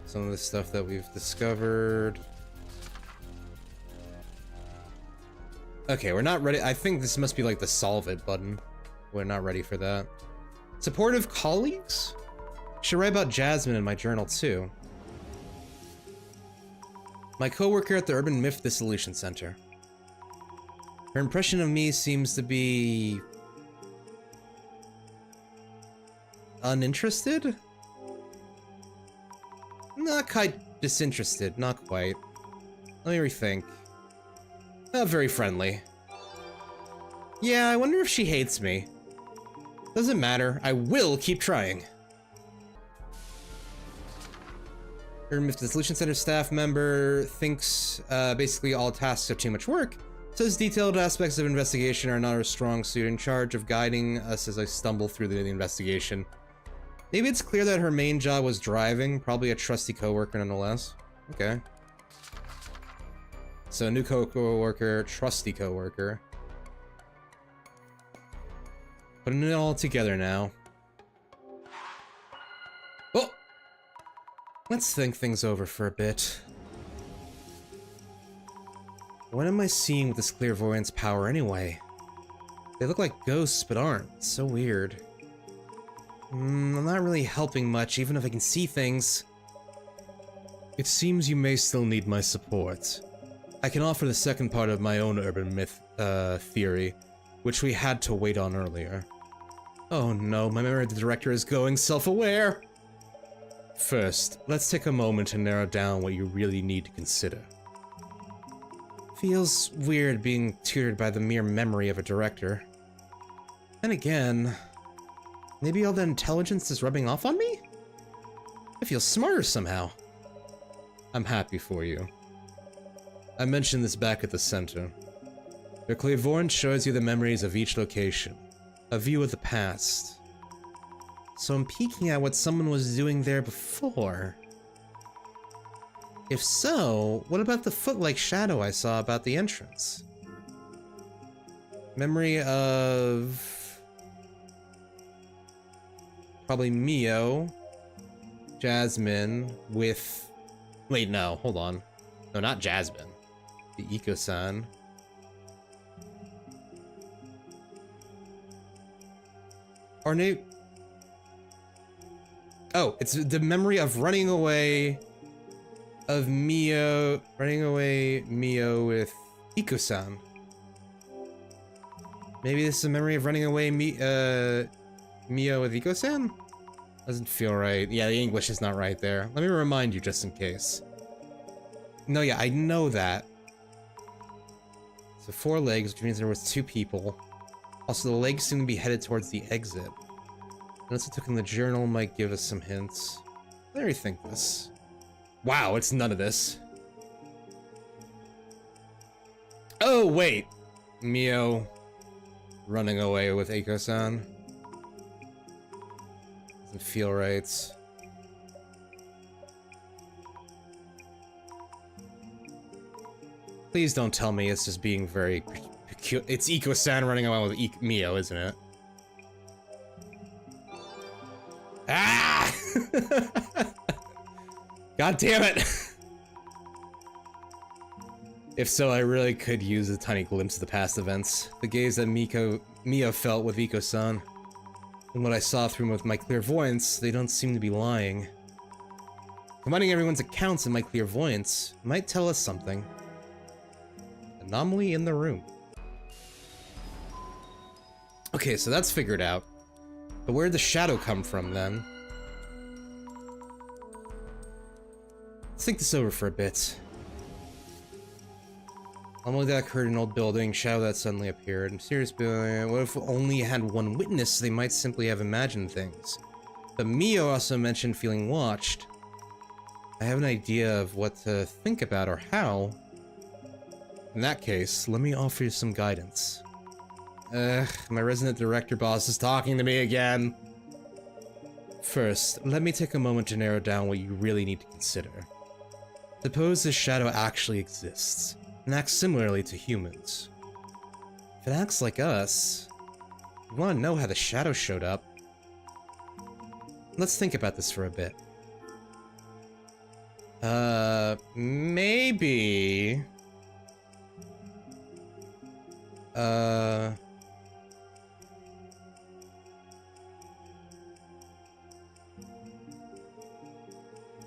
Speaker 1: Some of the stuff that we've discovered. Okay, we're not ready. I think this must be like the solve it button. We're not ready for that. Supportive colleagues? Should write about Jasmine in my journal too. My coworker at the Urban Myth Dissolution Center. Her impression of me seems to be uninterested? Not quite disinterested, not quite. Let me rethink. Not very friendly. Yeah, I wonder if she hates me. Doesn't matter, I will keep trying. Urban Myth Dissolution Center staff member thinks basically all tasks are too much work. Says detailed aspects of investigation are not her strong suit, in charge of guiding us as I stumble through the investigation. Maybe it's clear that her main job was driving, probably a trusty coworker nonetheless. Okay. So new co-worker, trusty co-worker. Putting it all together now. Well, let's think things over for a bit. What am I seeing with this clairvoyance power anyway? They look like ghosts, but aren't. It's so weird. I'm not really helping much, even if I can see things. It seems you may still need my support. I can offer the second part of my own urban myth theory, which we had to wait on earlier. Oh no, my memory of the director is going self-aware! First, let's take a moment to narrow down what you really need to consider. Feels weird being tutored by the mere memory of a director. And again, maybe all the intelligence is rubbing off on me? I feel smarter somehow. I'm happy for you. I mentioned this back at the center. Your clairvoyance shows you the memories of each location, a view of the past. So I'm peeking at what someone was doing there before. If so, what about the foot-like shadow I saw about the entrance? Memory of... probably Mio, Jasmine, with... Wait, no, hold on. No, not Jasmine. The Eco-san. Or no... Oh, it's the memory of running away... of Mio... running away Mio with Eco-san. Maybe this is a memory of running away Mio with Eco-san? Doesn't feel right. Yeah, the English is not right there. Let me remind you just in case. No, yeah, I know that. So 4 legs, which means there was 2 people. Also, the legs seem to be headed towards the exit. Notes I took in the journal might give us some hints. Let me rethink this. Wow, it's none of this. Oh, wait. Mio running away with Eiko-san. Doesn't feel right. Please don't tell me it's just being very peculiar. It's Eiko-san running away with Mio, isn't it? Ah! God damn it! If so, I really could use a tiny glimpse of the past events. The gaze that Mio felt with Eiko-san. And what I saw through with my clairvoyance, they don't seem to be lying. Combining everyone's accounts and my clairvoyance might tell us something. Anomaly in the room. Okay. Okay, so that's figured out. But where'd the shadow come from, then? Let's think this over for a bit. Normally that occurred in an old building, shadow that suddenly appeared. Mysterious building. What if only had one witness? They might simply have imagined things. But Mio also mentioned feeling watched. I have an idea of what to think about or how. In that case, let me offer you some guidance. My resident director boss is talking to me again. First, let me take a moment to narrow down what you really need to consider. Suppose this shadow actually exists, and acts similarly to humans. If it acts like us, you want to know how the shadow showed up. Let's think about this for a bit. Maybe...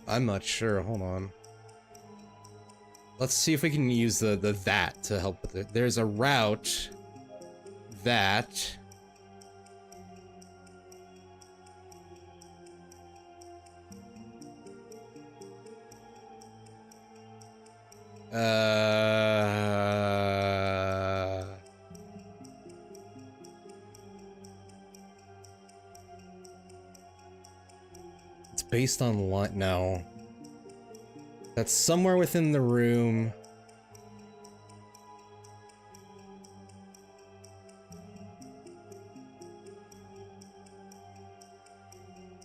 Speaker 1: I'm not sure, hold on. Let's see if we can use the that to help with it. There's a route that... It's based on what? No. That's somewhere within the room.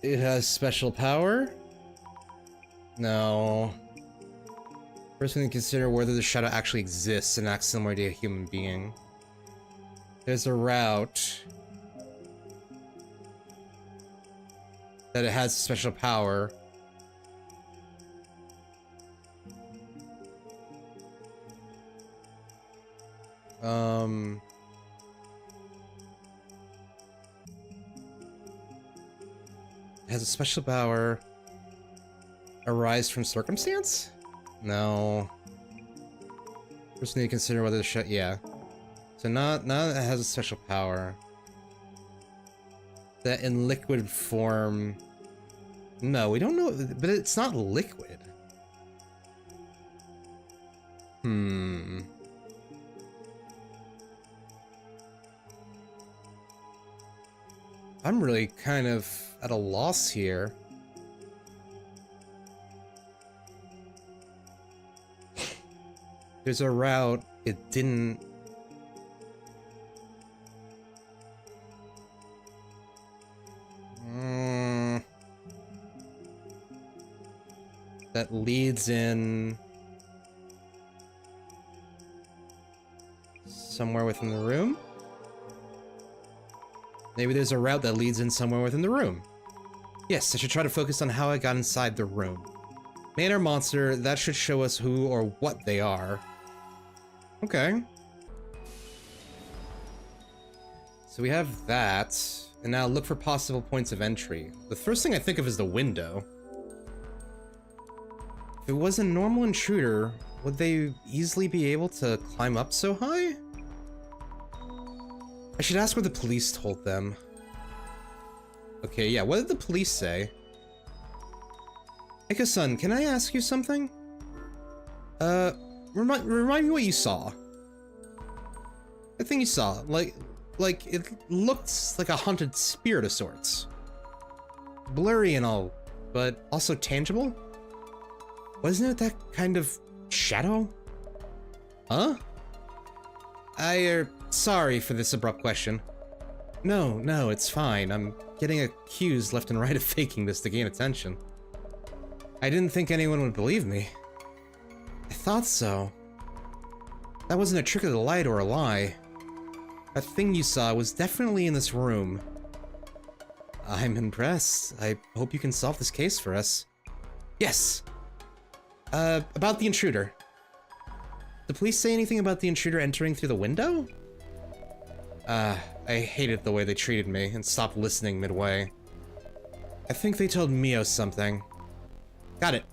Speaker 1: It has special power? No. First we need to consider whether the shadow actually exists and acts similar to a human being. There's a route that it has special power. It has a special power. Arise from circumstance? No. First we need to consider whether the yeah. So now that it has a special power. That in liquid form... No, we don't know, but it's not liquid. I'm really kind of at a loss here. There's a route, it didn't... that leads in... somewhere within the room? Maybe there's a route that leads in somewhere within the room. Yes, I should try to focus on how I got inside the room. Man or monster, that should show us who or what they are. Okay. So we have that, and now look for possible points of entry. The first thing I think of is the window. If it was a normal intruder, would they easily be able to climb up so high? I should ask what the police told them. Okay, yeah, what did the police say? Ika-san, can I ask you something? Remind me what you saw. The thing you saw, like it looked like a haunted spirit of sorts. Blurry and all, but also tangible? Wasn't it that kind of shadow? Huh? Sorry for this abrupt question. No, it's fine. I'm getting accused left and right of faking this to gain attention. I didn't think anyone would believe me. I thought so. That wasn't a trick of the light or a lie. That thing you saw was definitely in this room. I'm impressed. I hope you can solve this case for us. Yes! About the intruder. Did the police say anything about the intruder entering through the window? I hated the way they treated me and stopped listening midway. I think they told Mio something. Got it.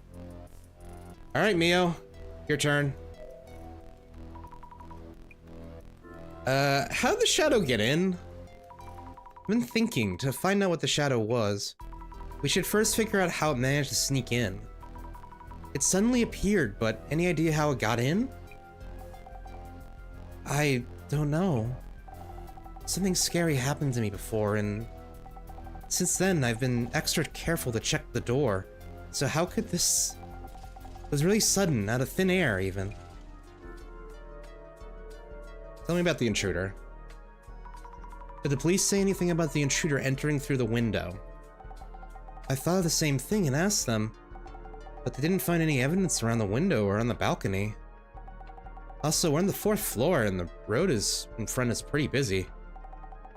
Speaker 1: Alright, Mio. Your turn. How'd the shadow get in? I've been thinking, to find out what the shadow was, we should first figure out how it managed to sneak in. It suddenly appeared, but any idea how it got in? I don't know. Something scary happened to me before, and since then I've been extra careful to check the door. So how could this... It was really sudden, out of thin air even. Tell me about the intruder. Did the police say anything about the intruder entering through the window? I thought of the same thing and asked them, but they didn't find any evidence around the window or on the balcony. Also, we're on the 4th floor and the road in front is pretty busy.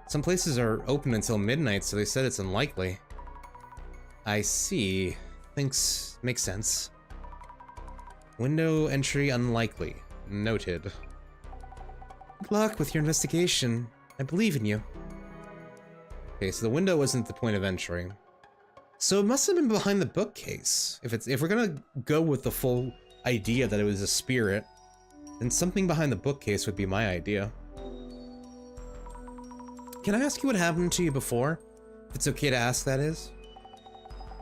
Speaker 1: Some places are open until midnight, so they said it's unlikely. I see. Makes sense. Window entry unlikely. Noted. Good luck with your investigation. I believe in you. Okay, so the window wasn't the point of entry. So it must have been behind the bookcase. If we're gonna go with the full idea that it was a spirit, then something behind the bookcase would be my idea. Can I ask you what happened to you before? If it's okay to ask, that is.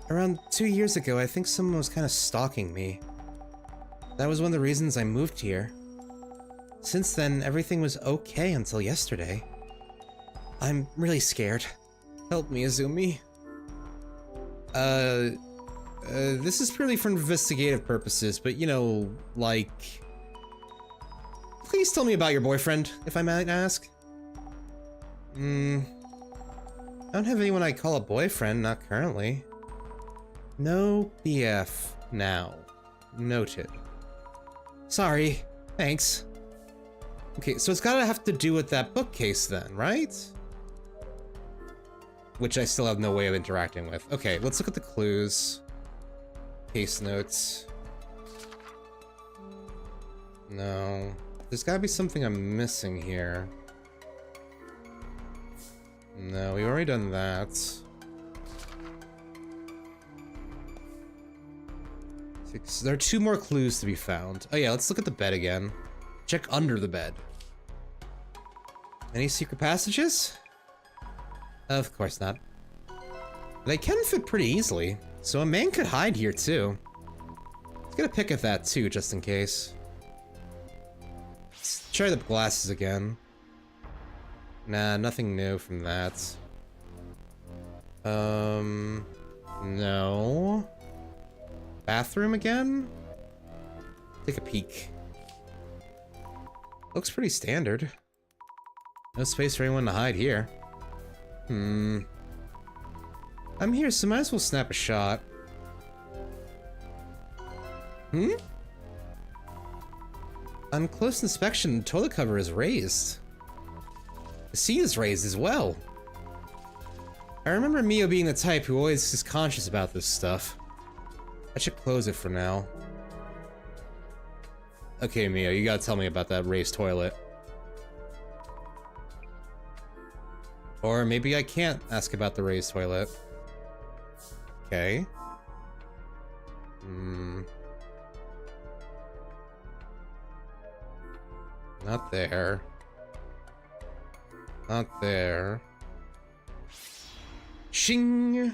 Speaker 1: Around 2 years ago, I think someone was kind of stalking me. That was one of the reasons I moved here. Since then, everything was okay until yesterday. I'm really scared. Help me, Azumi. This is purely for investigative purposes, but you know, like... Please tell me about your boyfriend, if I might ask. I don't have anyone I call a boyfriend, not currently. No BF now. Noted. Sorry. Thanks. Okay, so it's gotta have to do with that bookcase then, right? Which I still have no way of interacting with. Okay, let's look at the clues. Case notes. No. There's gotta be something I'm missing here. No, we've already done that. There are 2 more clues to be found. Oh yeah, let's look at the bed again. Check under the bed. Any secret passages? Of course not. They can fit pretty easily, so a man could hide here too. Let's get a pick at that too, just in case. Let's try the glasses again. Nah, nothing new from that. No. Bathroom again? Take a peek. Looks pretty standard. No space for anyone to hide here. I'm here, so might as well snap a shot. On close inspection, the toilet cover is raised. The seat is raised as well. I remember Mio being the type who always is conscious about this stuff. I should close it for now. Okay, Mio, you gotta tell me about that raised toilet. Or maybe I can't ask about the raised toilet. Okay. Not there. Not there. Shing!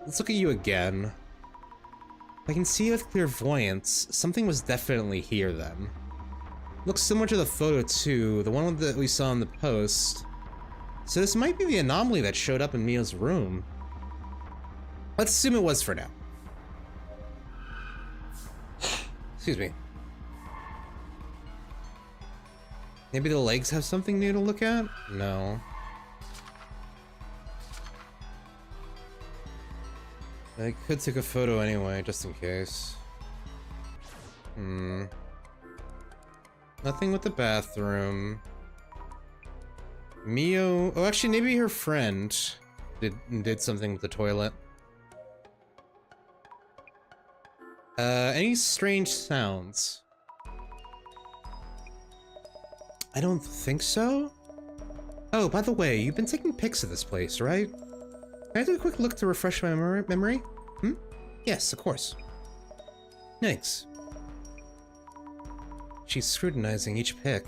Speaker 1: Let's look at you again. I can see with clairvoyance, something was definitely here then. Looks similar to the photo too, the one that we saw in the post. So this might be the anomaly that showed up in Mio's room. Let's assume it was for now. Excuse me. Maybe the legs have something new to look at? No. I could take a photo anyway, just in case. Nothing with the bathroom. Mio... Oh, actually, maybe her friend did something with the toilet. Any strange sounds? I don't think so. Oh, by the way, you've been taking pics of this place, right? Can I do a quick look to refresh my memory? Yes, of course. Thanks. She's scrutinizing each pic.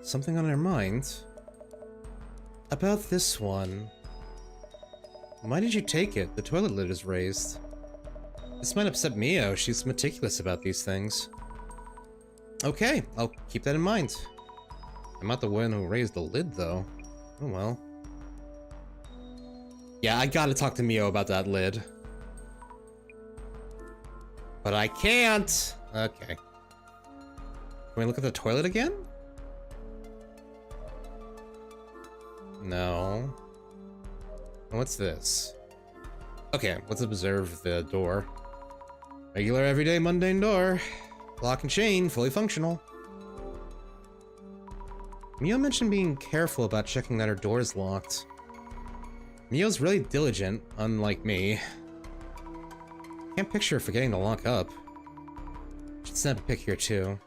Speaker 1: Something on her mind. About this one. Why did you take it? The toilet lid is raised. This might upset Mio. She's meticulous about these things. Okay, I'll keep that in mind. I'm not the one who raised the lid, though. Oh well. Yeah, I gotta talk to Mio about that lid. But I can't! Okay. Can we look at the toilet again? No. What's this? Okay, let's observe the door. Regular, everyday, mundane door. Lock and chain, fully functional. Mio mentioned being careful about checking that her door is locked. Mio's really diligent, unlike me. Can't picture her forgetting to lock up. Should snap a pic here too.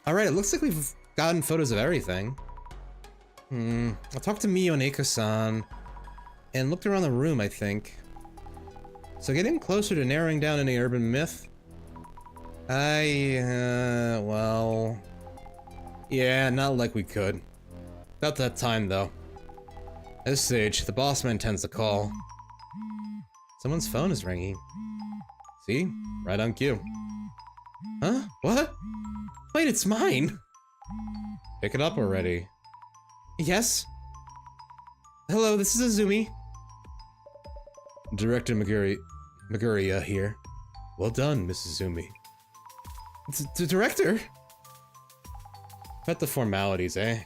Speaker 1: Alright, it looks like we've gotten photos of everything. I'll talk to Mio and Eiko-san and looked around the room, I think. So getting closer to narrowing down any urban myth. Well... yeah, not like we could. About that time, though. At this stage, the boss man tends to call. Someone's phone is ringing. See? Right on cue. Huh? What? Wait, it's mine! Pick it up already. Yes? Hello, this is Azumi. Director Maguria here. Well done, Mrs. Azumi. The director? Cut the formalities, eh?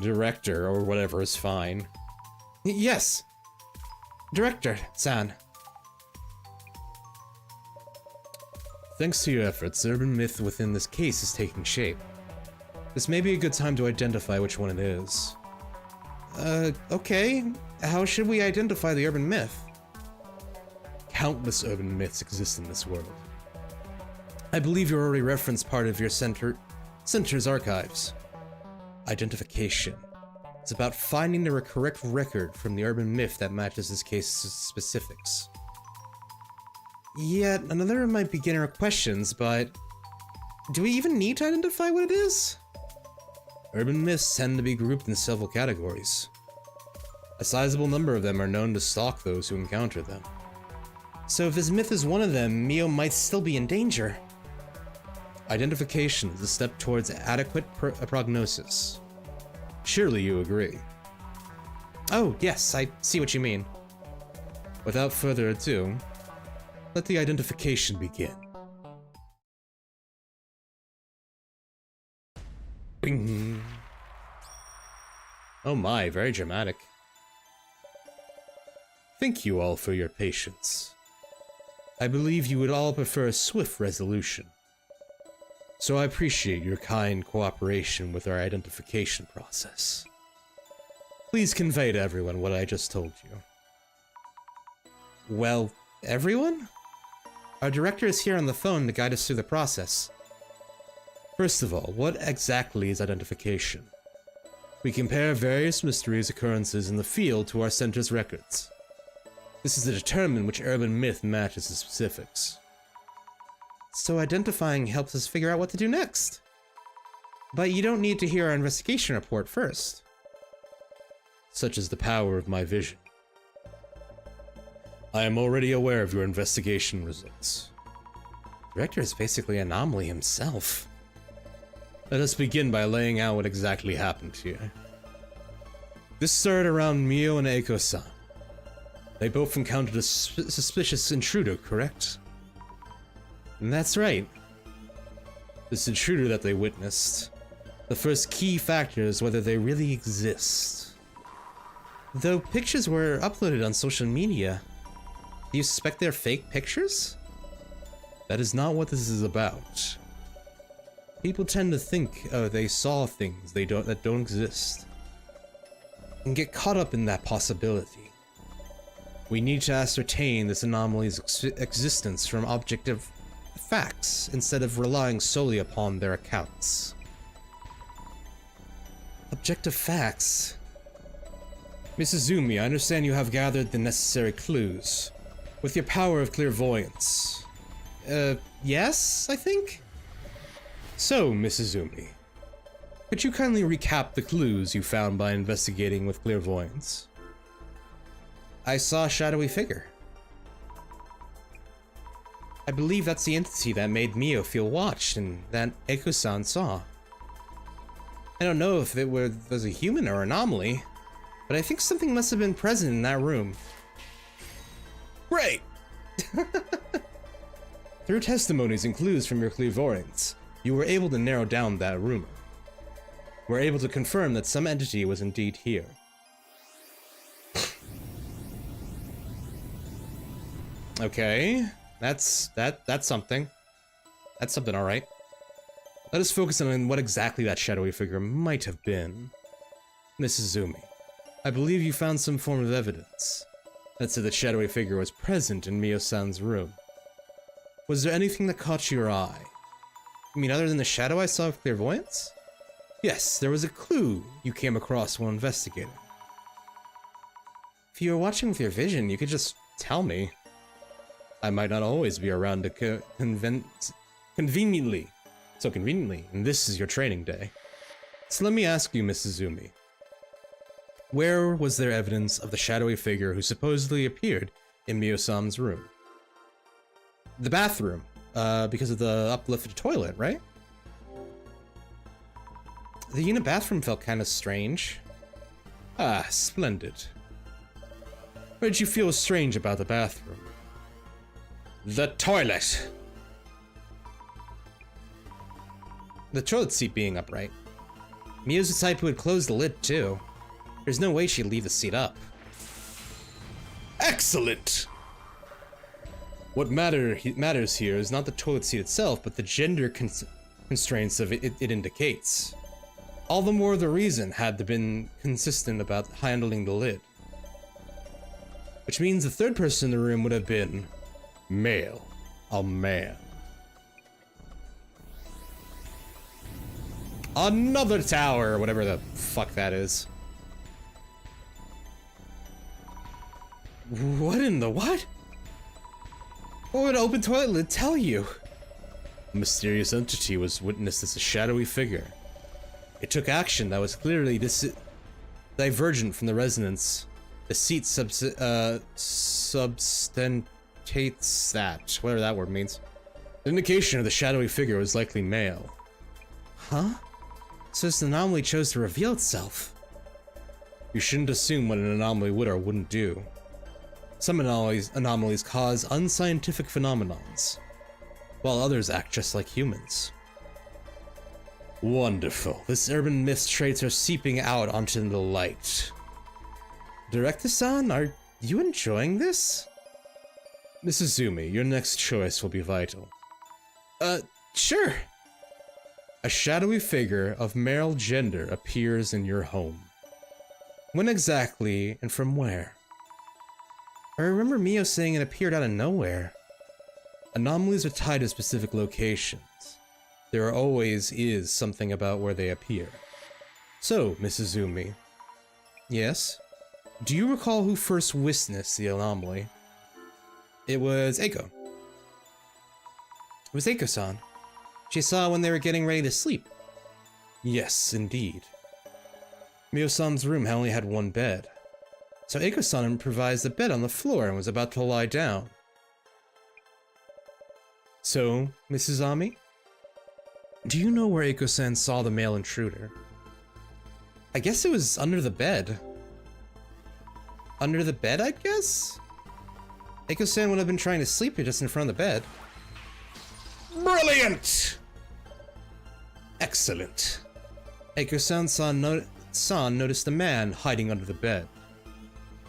Speaker 1: Director, or whatever, is fine. Yes! Director-san. Thanks to your efforts, the urban myth within this case is taking shape. This may be a good time to identify which one it is. Okay. How should we identify the urban myth? Countless urban myths exist in this world. I believe you already referenced part of your center's archives. Identification. It's about finding the correct record from the urban myth that matches this case's specifics. Yet another of my beginner questions, but do we even need to identify what it is? Urban myths tend to be grouped in several categories. A sizable number of them are known to stalk those who encounter them. So if this myth is one of them, Mio might still be in danger. Identification is a step towards adequate prognosis. Surely you agree. Oh, yes, I see what you mean. Without further ado, let the identification begin. Bing. Oh my, very dramatic. Thank you all for your patience. I believe you would all prefer a swift resolution. So I appreciate your kind cooperation with our identification process. Please convey to everyone what I just told you. Well, everyone? Our director is here on the phone to guide us through the process. First of all, what exactly is identification? We compare various mysterious occurrences in the field to our center's records. This is to determine which urban myth matches the specifics. So identifying helps us figure out what to do next. But you don't need to hear our investigation report first. Such is the power of my vision. I am already aware of your investigation results. The director is basically an anomaly himself. Let us begin by laying out what exactly happened here. This started around Mio and Eiko-san. They both encountered a suspicious intruder, correct? And that's right. This intruder that they witnessed, the first key factor is whether they really exist. Though pictures were uploaded on social media, do you suspect they're fake pictures? That is not what this is about. People tend to think they saw things that don't exist, and get caught up in that possibility. We need to ascertain this anomaly's existence from objective facts instead of relying solely upon their accounts. Objective facts? Mrs. Azumi, I understand you have gathered the necessary clues. With your power of clairvoyance. Yes, I think? So, Mrs. Azumi, Could you kindly recap the clues you found by investigating with clairvoyance? I saw a shadowy figure. I believe that's the entity that made Mio feel watched and that Eiko-san saw. I don't know if it was a human or anomaly, but I think something must have been present in that room. Great! Through testimonies and clues from your clairvoyance, you were able to narrow down that rumor. We're able to confirm that some entity was indeed here. Okay, that's something. That's something, all right. Let us focus on what exactly that shadowy figure might have been. Mrs. Zumi, I believe you found some form of evidence that said that shadowy figure was present in Mio-san's room. Was there anything that caught your eye? You mean other than the shadow I saw of clairvoyance? Yes, there was a clue you came across while investigating. If you were watching with your vision, you could just tell me. I might not always be around to conveniently, and this is your training day. So let me ask you, Mrs. Zumi. Where was there evidence of the shadowy figure who supposedly appeared in Mio-san's room? The bathroom, because of the uplifted toilet, right? The unit bathroom felt kind of strange. Ah, splendid. What did you feel was strange about the bathroom? The toilet! The toilet seat being upright. Mio's the type who would close the lid, too. There's no way she'd leave the seat up. Excellent! What matters here is not the toilet seat itself, but the gender constraints of it indicates. All the more the reason had to been consistent about handling the lid. Which means the third person in the room would have been male. A man. Another tower, whatever the fuck that is. What in the what? What would an open toilet lid tell you? A mysterious entity was witnessed as a shadowy figure. It took action that was clearly divergent from the resonance. The seat substantiates that, whatever that word means. The indication of the shadowy figure was likely male. Huh? So this anomaly chose to reveal itself. You shouldn't assume what an anomaly would or wouldn't do. Some anomalies cause unscientific phenomenons, while others act just like humans. Wonderful. This urban myth's traits are seeping out onto the light. Director-san, are you enjoying this? Mrs. Zumi, your next choice will be vital. Sure. A shadowy figure of male gender appears in your home. When exactly and from where? I remember Mio saying it appeared out of nowhere. Anomalies are tied to specific locations. There always is something about where they appear. So, Mrs. Zumi. Yes? Do you recall who first witnessed the anomaly? It was Eiko. It was Eiko-san. She saw when they were getting ready to sleep. Yes, indeed. Mio-san's room only had one bed. So Eiko-san improvised a bed on the floor and was about to lie down. So, Mrs. Ami? Do you know where Eiko-san saw the male intruder? I guess it was under the bed. Under the bed, I guess? Eiko-san would have been trying to sleep just in front of the bed. Brilliant! Excellent. Eiko-san noticed a man hiding under the bed.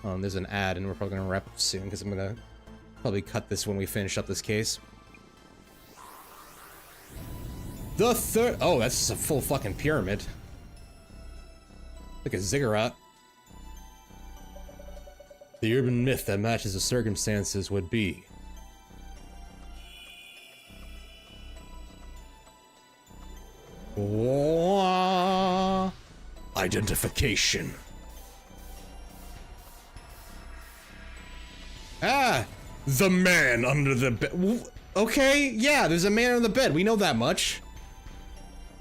Speaker 1: There's an ad, and we're probably gonna wrap up soon, because I'm gonna probably cut this when we finish up this case. The third— oh, that's just a full fucking pyramid. Like a ziggurat. The urban myth that matches the circumstances would be identification. Ah! The man under the bed. Okay, yeah, there's a man under the bed. We know that much.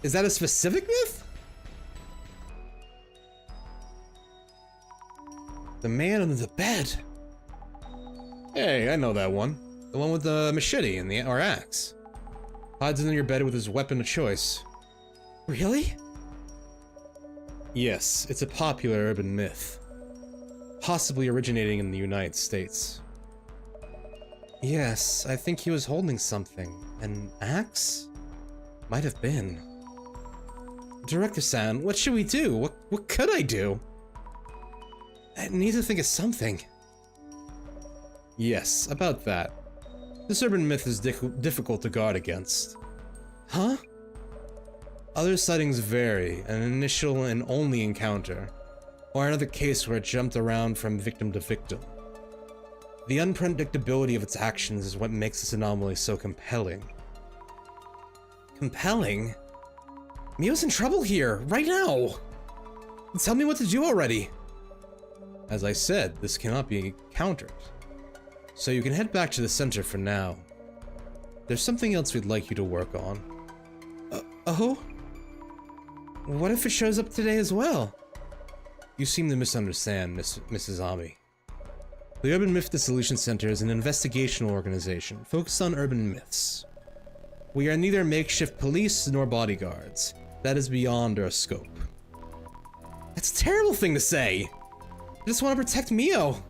Speaker 1: Is that a specific myth? The man under the bed. Hey, I know that one. The one with the machete and or axe. Hides under your bed with his weapon of choice. Really? Yes, it's a popular urban myth. Possibly originating in the United States. Yes, I think he was holding something. An axe? Might have been. Director-san, what should we do? What could I do? I need to think of something. Yes, about that. This urban myth is difficult to guard against. Huh? Other sightings vary, an initial and only encounter, or another case where it jumped around from victim to victim. The unpredictability of its actions is what makes this anomaly so compelling. Compelling? Mio's in trouble here, right now! Tell me what to do already! As I said, this cannot be countered. So you can head back to the center for now. There's something else we'd like you to work on. Oh? What if it shows up today as well? You seem to misunderstand, Mrs. Ami. The Urban Myth Dissolution Center is an investigational organization focused on urban myths. We are neither makeshift police nor bodyguards. That is beyond our scope. That's a terrible thing to say! I just want to protect Mio!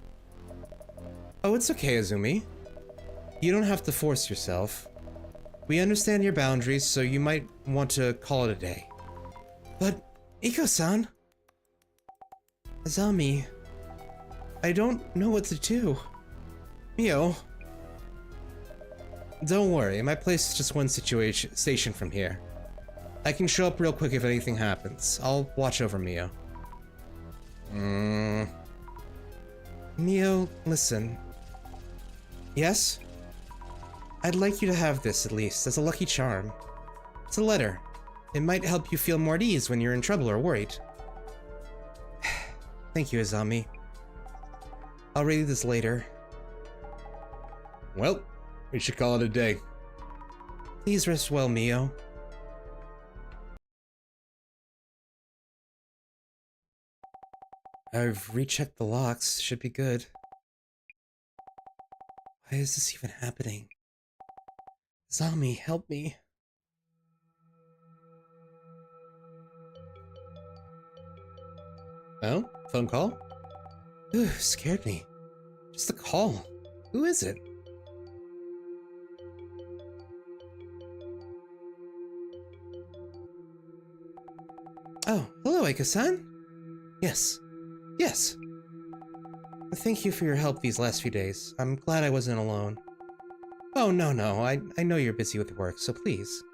Speaker 1: Oh, it's okay, Azumi. You don't have to force yourself. We understand your boundaries, so you might want to call it a day. But, Iko-san... Azami... I don't know what to do. Mio... Don't worry, my place is just one station from here. I can show up real quick if anything happens. I'll watch over Mio. Mio, listen. Yes? I'd like you to have this, at least, as a lucky charm. It's a letter. It might help you feel more at ease when you're in trouble or worried. Thank you, Azami. I'll read this later. Well, we should call it a day. Please rest well, Mio. I've rechecked the locks. Should be good. Why is this even happening? Azami, help me. Oh? Phone call? Ooh, scared me. Just a call. Who is it? Oh, hello, Aika-san? Yes. Yes. Thank you for your help these last few days. I'm glad I wasn't alone. Oh, no. I know you're busy with work, so please.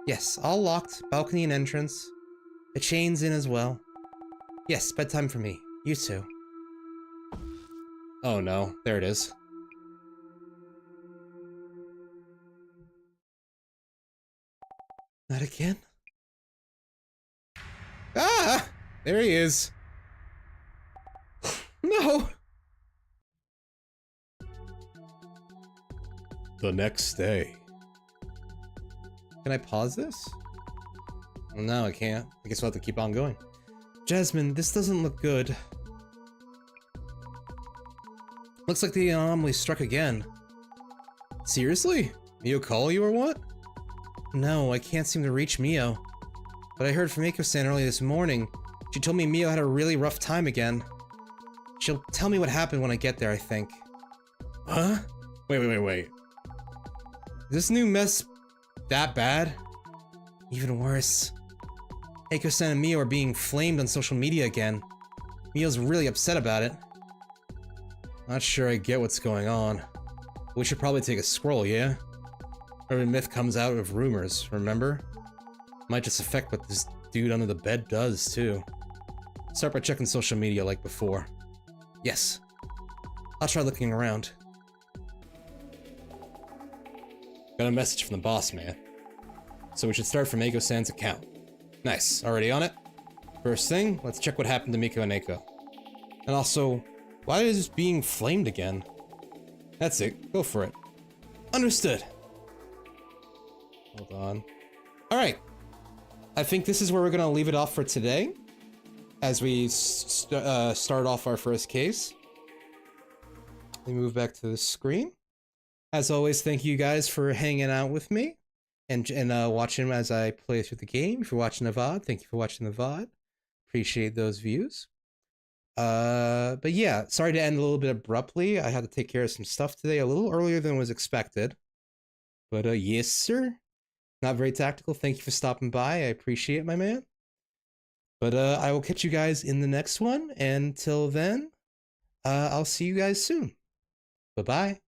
Speaker 1: Yes, all locked, balcony and entrance. The chain's in as well. Yes, bedtime for me. You too. Oh no, there it is. Not again? Ah! There he is. No! The next day. Can I pause this? No, I can't. I guess we'll have to keep on going. Jasmine, this doesn't look good. Looks like the anomaly struck again. Seriously? Mio call you or what? No, I can't seem to reach Mio. But I heard from Miko-san early this morning. She told me Mio had a really rough time again. She'll tell me what happened when I get there, I think. Huh? Wait. Is this new mess that bad? Even worse. Miko-san and Mio are being flamed on social media again. Mio's really upset about it. Not sure I get what's going on. We should probably take a scroll, yeah? Urban myth comes out of rumors, remember? Might just affect what this dude under the bed does, too. Start by checking social media like before. Yes. I'll try looking around. Got a message from the boss, man. So we should start from Eiko-san's account. Nice. Already on it? First thing, let's check what happened to Miko and Eiko. And also, why is this being flamed again? That's it. Go for it. Understood. Hold on. Alright. I think this is where we're gonna leave it off for today. as we start off our first case. Let me move back to the screen. As always, thank you guys for hanging out with me and watching as I play through the game. If you're watching the VOD, thank you for watching the VOD. Appreciate those views. But yeah, sorry to end a little bit abruptly. I had to take care of some stuff today a little earlier than was expected. But yes, sir. Not very tactical. Thank you for stopping by. I appreciate it, my man. But I will catch you guys in the next one. And until then, I'll see you guys soon. Bye-bye.